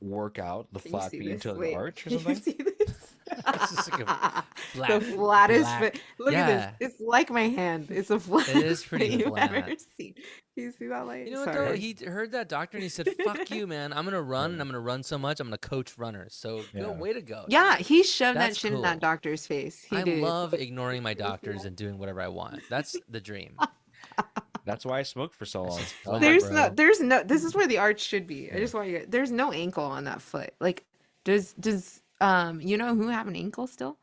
work out the Can you flat see feet this? into like an Wait, arch or can you something? see this? It's just like a The flat flattest foot. black. Look at this. Yeah. It's like my hand. It's the It flattest is foot pretty you've ever flat. seen. Can you see that You light? know what though? Sorry. He heard that doctor and he said, "Fuck you, man. I'm gonna run and Yeah. I'm gonna run so much. I'm gonna coach runners." So go, Yeah. way to go, Yeah, dude. he shoved that That's shit in that cool. doctor's face. He I did. love ignoring my doctors and doing whatever I want. That's the dream. That's why I smoked for so That long. shit's I was flat, like, bro. This is where the arch should be. I yeah. just want you, there's no ankle on that foot. Like, does, you know who have an ankle still?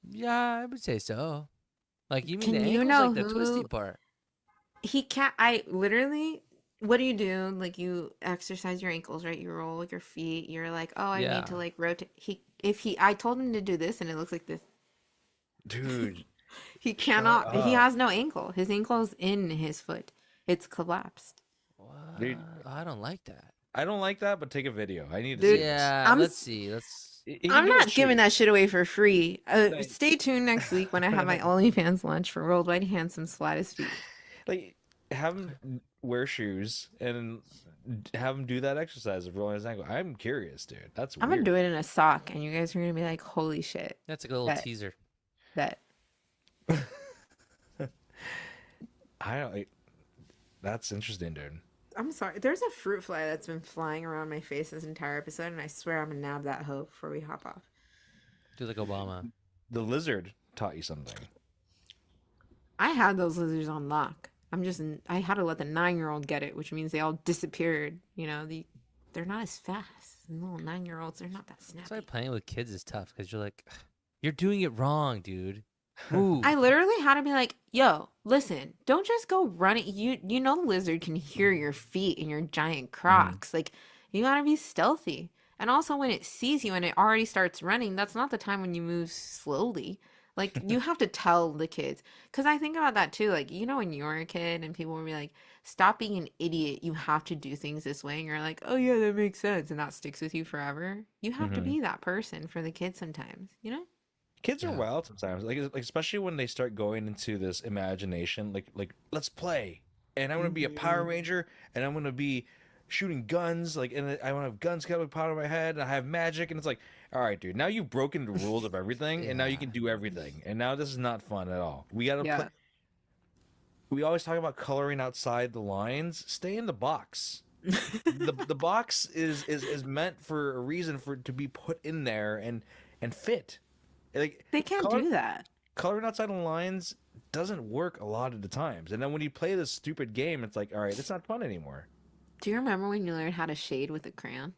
Yeah, I would say so. Like you mean the Can you ankle's know like the twisty who part? he can't? I literally, what do you do? Like, you exercise your ankles, right? You roll your feet. You're like, oh, I need to Yeah. like rotate. I told him to do this, and it looks like this. Dude, He shut cannot. He up. has no ankle. His ankle's in his foot. It's collapsed. Dude, What? I don't like that. I don't like that, but take a video. I need to see Dude, this. Yeah, I'm let's s- see. Let's He can I'm do it not giving shooting. that shit away for free. Like, Stay tuned next week when I have my OnlyFans launch for Worldwide Handsome's flattest feet. like have him wear shoes and have him do that exercise of rolling his ankle. I'm curious, dude. That's I'm gonna weird. do it in a sock, and you guys are gonna be like, "Holy shit!" that's like a little Bet, teaser. bet. I don't. That's interesting, dude. I'm sorry. There's a fruit fly that's been flying around my face this entire episode, and I swear I'm gonna nab that hoe before we hop off. Do like Obama. The lizard taught you something. I had those lizards on lock. I had to let the 9-year-old get it, which means they all disappeared. You know, they're not as fast. The little 9-year-olds, they're not that That's why snappy. playing with kids is tough because you're like, you're doing it wrong, dude. I Move. literally had to be like, "Yo, listen, don't just go running. You know the lizard can hear your feet in your giant Mhm. Crocs. Like, you gotta be stealthy. And also, when it sees you and it already starts running, that's not the time when you move slowly. Like, you have to tell the kids. Because I think about that too. Like, you know, when you were a kid and people would be like, stop being an idiot. You have to do things this way. And you're like, oh, yeah, that makes sense. And that sticks with you forever. You have to Mhm. be that person for the kids sometimes, you know? Kids are Yeah. wild sometimes. Like especially when they start going into this imagination. Like let's play, and I'm gonna be a Power Mhm. Ranger, and I'm gonna be shooting guns. Like, and I want to have guns coming out of my head, and I have magic, and it's like, all right, dude. Now you've broken the rules of everything, and now you Yeah. can do everything, and now this is not fun at all. We gotta play. Yeah. We always talk about coloring outside the lines. Stay in the box. The box is meant for a reason for it to be put in there and fit. Like They can't color, do that. coloring outside the lines doesn't work a lot of the times. And then when you play this stupid game, it's like, all right, it's not fun anymore. Do you remember when you learned how to shade with a crayon?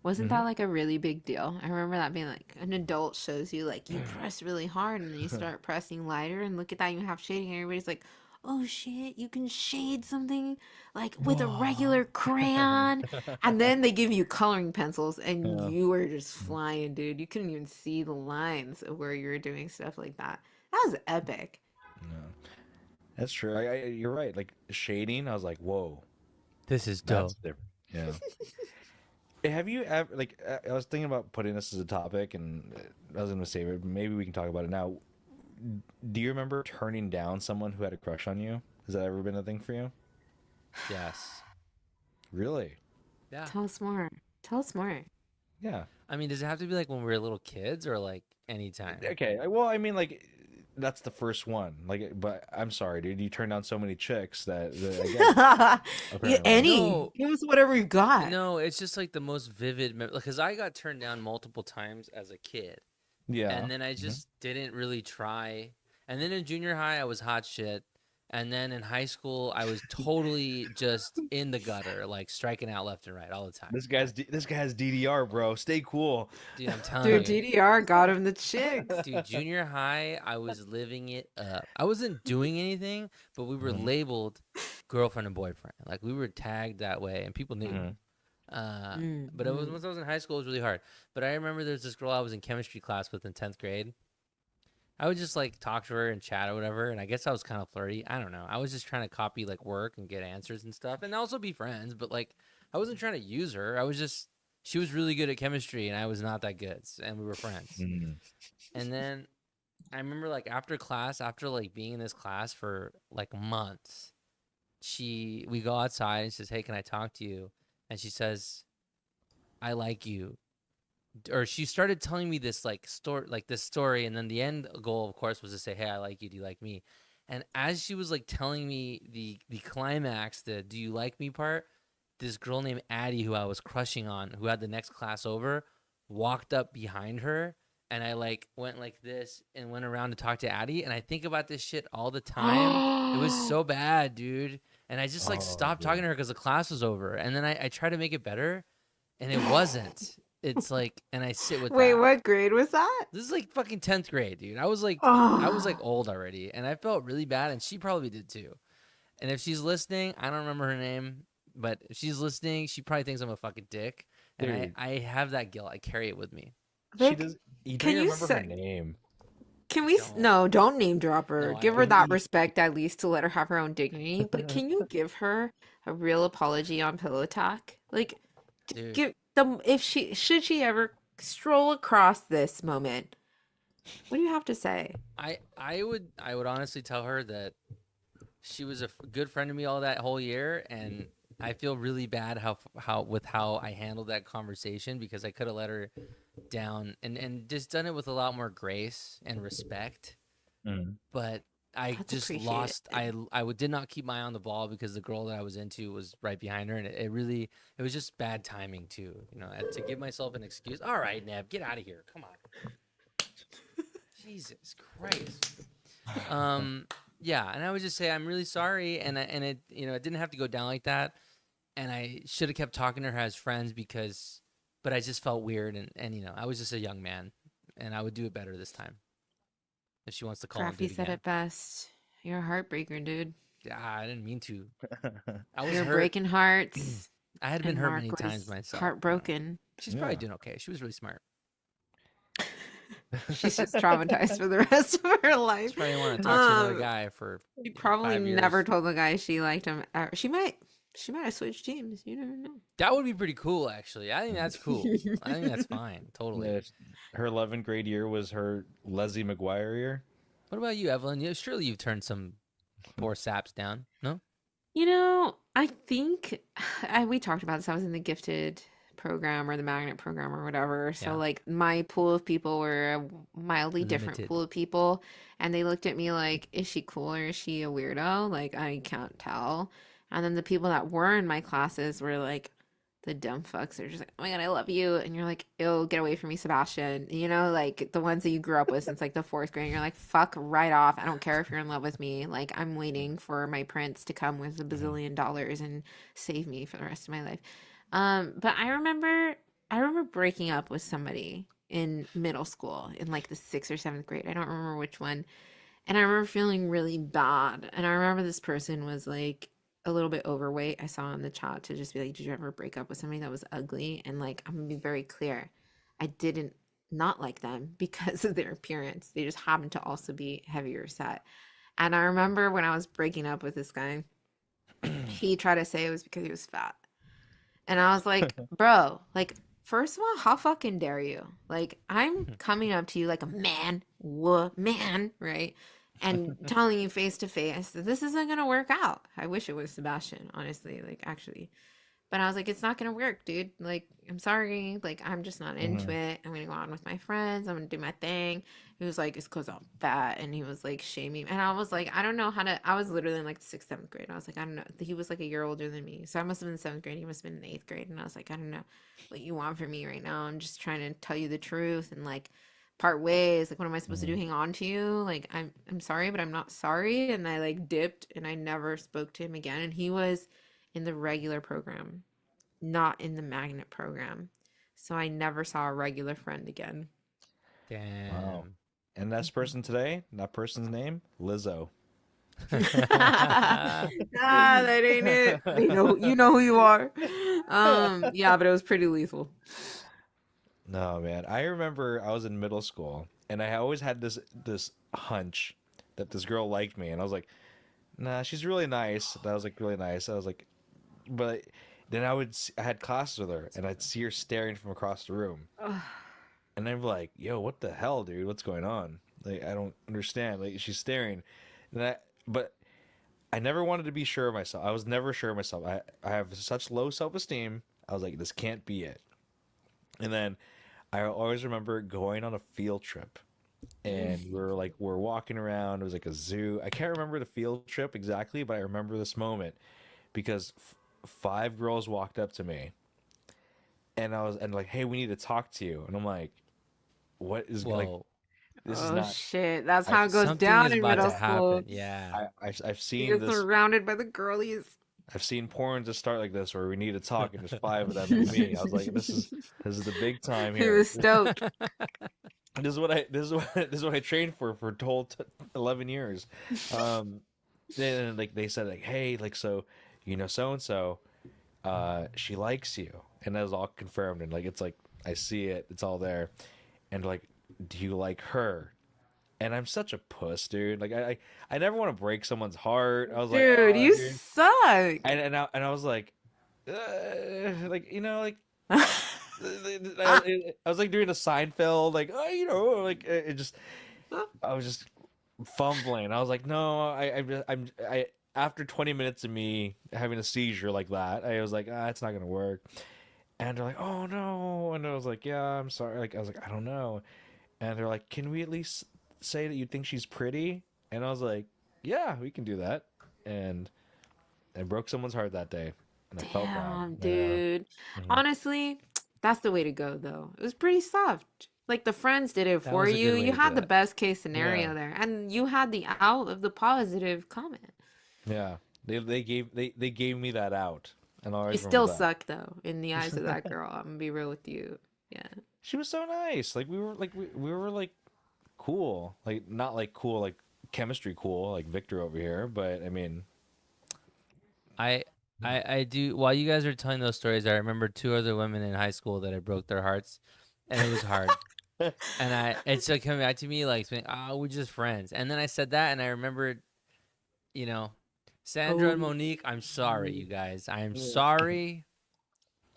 Wasn't Hmm. that like a really big deal? I remember that being like an adult shows you like you press really hard and then you start pressing lighter and look at that, you have shading and everybody's like, oh shit, you can shade something like with a regular crayon. And then they give you coloring pencils and Yeah. you were just flying, dude. You couldn't even see the lines of where you were doing stuff like that. That was epic. No, that's true. You're right. Like shading, I was like, whoa, This is that's dope. different. Yeah. Have you ever like? I was thinking about putting this as a topic, and I was gonna save it. But maybe we can talk about it now. Do you remember turning down someone who had a crush on you? Has that ever been a thing for you? Yes. Really? Yeah. Tell us more. Tell us more. Yeah. I mean, does it have to be like when we were little kids or like anytime? Okay. Well, I mean, like that's the first one. Like, but I'm sorry, dude. You turned down so many chicks that I get it, Yeah, apparently. any. No, Give us whatever you got. no, it's just like the most vivid because I got turned down multiple times as a kid, Yeah. and then I Mhm. just didn't really try. And then in junior high, I was hot shit. And then in high school, I was totally just in the gutter, like striking out left and right all the time. This guy has DDR, bro. Stay cool. Dude, I'm telling Dude, you. DDR got him the chicks. Dude, junior high, I was living it up. I wasn't doing anything, but we were Mhm. labeled girlfriend and boyfriend. Like we were tagged that way, and people knew. Mhm. Uh, but it was Mm-hmm. once I was in high school, it was really hard. But I remember there's this girl I was in chemistry class with in 10th grade. I would just like talk to her and chat or whatever, and I guess I was kind of flirty. I don't know. I was just trying to copy like work and get answers and stuff, and also be friends. But like, I wasn't trying to use her. I was just she was really good at chemistry, and I was not that good, and we were friends. Mhm. And then I remember like after class, after like being in this class for like months, we go outside and she says, "Hey, can I talk to you?" And she says, "I like you." Or she started telling me this this story, and then the end goal, of course, was to say, "Hey, I like you. Do you like me?" And as she was like telling me the climax, the "Do you like me" part, this girl named Addie, who I was crushing on, who had the next class over, walked up behind her, and I like went like this and went around to talk to Addie, and I think about this shit all the time. It was so bad, dude. And I just like Oh, stopped talking dude. to her because the class was over, and then I tried to make it better, and it wasn't. It's like, and I sit with Wait, that. what grade was that? This is like fucking 10th grade, dude. I was like Oh, old already, and I felt really bad, and she probably did too. And if she's listening, I don't remember her name, but if she's listening, she probably thinks I'm a fucking dick. And Dude, I have that guilt. I carry it with me. she Vic, does. You don't can even you remember her say? name. Can we? Don't. No, don't name drop her. No, I Give her don't. that respect at least to let her have her own dignity. But can you give her a real apology on Pillow Talk? Like, Dude, give them if she should she ever stroll across this moment. What do you have to say? I would honestly tell her that she was a good friend to me all that whole year, and I feel really bad how I handled that conversation because I could have let her down and just done it with a lot more grace and respect. Mhm. But I That's just lost. appreciated. Did not keep my eye on the ball because the girl that I was into was right behind her, and it really it was just bad timing too. You know, to give myself an excuse. All right, Neb, get out of here. Come on, Jesus Christ. Um, yeah, and I would just say I'm really sorry, and it it didn't have to go down like that, and I should have kept talking to her as friends but I just felt weird, and I was just a young man, and I would do it better this time if she wants to call and do Crafty it said again. it best. You're a heartbreaker, dude. Yeah, I didn't mean to. I was You're hurt. breaking hearts. I had been And hurt Mark many times was myself. heartbroken. She's probably Yeah. doing okay. She was really smart. She's just traumatized for the rest of her life. She probably didn't want to talk to another Um, guy for she probably 5 years. never told the guy she liked him. She might have switched teams. You never know. That would be pretty cool, actually. I think that's cool. I think that's fine. Totally. Yeah, her 11th grade year was her Leslie McGuire year. What about you, Evelyn? Surely you've turned some poor saps down. No? I think we talked about this. I was in the gifted program or the magnet program or whatever. So Yeah. like my pool of people were a mildly different Limited. pool of people, and they looked at me like, is she cool or is she a weirdo? Like I can't tell. And then the people that were in my classes were like the dumb fucks. They're just like, oh my God, I love you. And you're like, ew, get away from me, Sebastian. Like the ones that you grew up with since like the fourth grade. And you're like, fuck right off. I don't care if you're in love with me. Like I'm waiting for my prince to come with a Mhm. bazillion dollars and save me for the rest of my life. But I remember breaking up with somebody in middle school in like the sixth or seventh grade. I don't remember which one. And I remember feeling really bad. And I remember this person was like a little bit overweight. I saw in the chat to just be like, did you ever break up with somebody that was ugly? And like, I'm gonna be very clear. I didn't not like them because of their appearance. They just happened to also be heavier set. And I remember when I was breaking up with this guy, he tried to say it was because he was fat. And I was like, bro, like, first of all, how fucking dare you? Like, I'm coming up to you like a man, man, right? And telling you face to face that this isn't gonna work out. I wish it was Sebastian, honestly, like, actually. But I was like, it's not gonna work, dude. Like, I'm sorry. Like, I'm just not into Hmm. it. I'm gonna go out with my friends. I'm gonna do my thing. He was like, it's because I'm fat. And he was like shaming. And I was like, I don't know how to. I was literally in like the sixth, seventh grade. I was like, I don't know. He was like a year older than me. So I must have been in seventh grade. He must have been in eighth grade. And I was like, I don't know what you want from me right now. I'm just trying to tell you the truth and like part ways. Like, what am I supposed to do? Hmm. Hang on to you? Like, I'm sorry, but I'm not sorry. And I like dipped and I never spoke to him again. And he was in the regular program, not in the magnet program. So I never saw a regular friend again. Wow. Damn. And that's person today, that person's name, Lizzo. Ah, that ain't it. They know you know who you are. Yeah, but it was pretty lethal. No, man. I remember I was in middle school and I always had this hunch that this girl liked me and I was like, "Nah, she's really nice." That was like really nice. I was like, but then I had classes with her and I'd see her staring from across the room. Ugh. And I'm like, "Yo, what the hell, dude? What's going on?" Like I don't understand. Like she's staring. But I never wanted to be sure of myself. I was never sure of myself. I have such low self-esteem. I was like, this can't be it. And then I always remember going on a field trip and we're walking around. It was like a zoo. I can't remember the field trip exactly, but I remember this moment because five girls walked up to me and like, "Hey, we need to talk to you." And I'm like, "What is like Whoa. this is Oh not shit. That's I've how it goes Something down is in about middle to yeah, happen. school. Yeah. I've You seen get this surrounded by the girlies. I've seen porn just start like this where we need to talk and there's five of them and me. I was like, this is the big time He here. was stoked. This is what I trained for the whole 11 years. Um then like they said like, "Hey, like so so and so she likes you." And that was all confirmed and like it's like I see it, it's all there. And like, "Do you like her?" And I'm such a puss, dude. Like I never want to break someone's heart. I was like, Dude, "Oh, you dude." suck. And I was like, like like I was like doing a Seinfeld, like oh, like it just I was just fumbling. I was like, no, I after 20 minutes of me having a seizure like that, I was like, it's not gonna work. And they're like, oh no, and I was like, yeah, I'm sorry. Like I was like, I don't know. And they're like, can we at least say that you think she's pretty? And I was like, yeah, we can do that. And I broke someone's heart that day, and I felt bad. Damn, Yeah. dude. Mhm. Honestly, that's the way to go, though. It was pretty soft. Like the friends did it That for was a you. good way You to do had the it. best case Yeah. scenario there, and you had the out of the positive comment. Yeah. They gave me that out, and I You always remember still that. suck, though, in the eyes of that girl. I'm gonna be real with you. Yeah. She was so nice. Like we were like cool. Like not like cool like chemistry cool like Victor over here, but I mean, I I do while you guys are telling those stories, I remember two other women in high school that I broke their hearts and it was hard. And it's like coming back to me like saying, "Oh, we're just friends." And then I said that and I remembered, you know, Sandra and Oh, Monique, I'm sorry, you guys. I am sorry.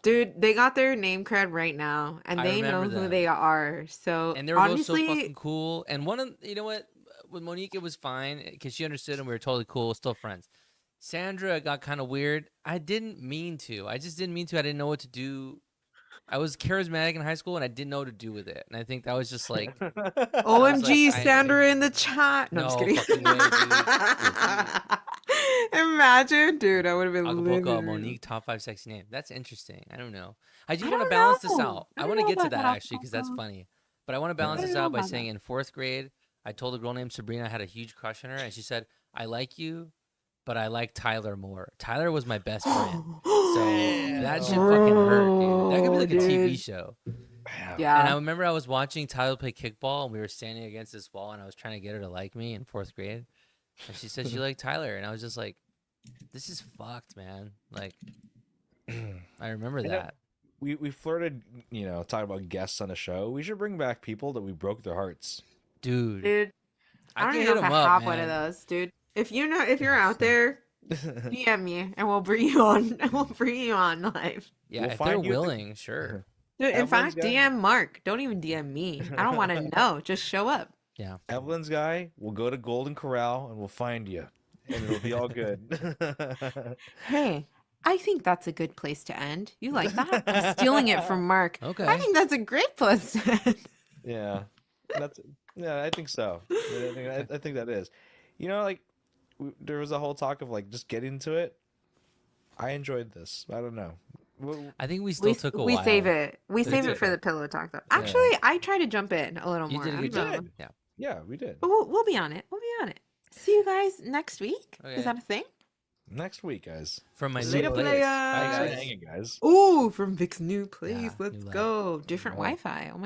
dude, they got their name cred right now, and I they remember know who them. they are. So And they were both so fucking honestly, cool. And one of you know what? With Monique, it was fine because she understood and we were totally cool, still friends. Sandra got kind of weird. I didn't mean to. I just didn't mean to. I didn't know what to do. I was charismatic in high school and I didn't know what to do with it. And I think that was just like that was like OMG, I Sandra in the chat. No, I'm just no kidding. fucking way, dude. Imagine, dude, I would have been Acapulco, living. Monique, top 5 sexy name. That's interesting. I don't know. I do I want to don't balance this know. out. I I don't want to know get to about that that actually because that's alcohol. funny. But I want to I balance don't this know out by about saying that. in fourth grade, I told a girl named Sabrina I had a huge crush on her, and she said, "I like you, but I like Tyler more." Tyler was my best friend, so that shit Damn. fucking hurt, dude. That could be Bro, like a TV dude. show. Damn. And I Yeah. remember I was watching Tyler play kickball, and we were standing against this wall, and I was trying to get her to like me in fourth grade, and she said she liked Tyler, and I was just like, "This is fucked, man." Like, I remember I know that. we flirted, talking about guests on the show. We should bring back people that we broke their hearts. Dude, Dude, I I don't can even know hit if I him up, have one of man. those, dude. If you're out there, DM me and we'll bring you on and we'll bring you on live. Yeah, We'll if they're find you at the willing, sure. Dude, in Evelyn's fact, guy. DM Mark. Don't even DM me. I don't want to know. Just show up. Yeah. Evelyn's guy. We'll go to Golden Corral and we'll find you, and it'll be all good. Hey, I think that's a good place to end. You like that? I'm stealing it from Mark. I Okay. think that's a great place to end. Yeah, that's yeah. I think so. I think that is. You know, like there was a whole talk of like just getting to it. I enjoyed this. I don't know. Well, I think we still took a we while. save it. We save did. it for the pillow talk though. Yeah. Actually, I try to jump in a little You more. did a I'm good not- job. did. Yeah. Yeah, we did. But we'll be on it. We'll be on it. See you guys next week. Okay. Is that a thing? Next week, guys. From my Later, new place. players. Bye, Thanks for guys. hanging, guys. Ooh, from Vic's new place. Yeah, Let's new lab. go. Different Right. Wi-Fi. Oh my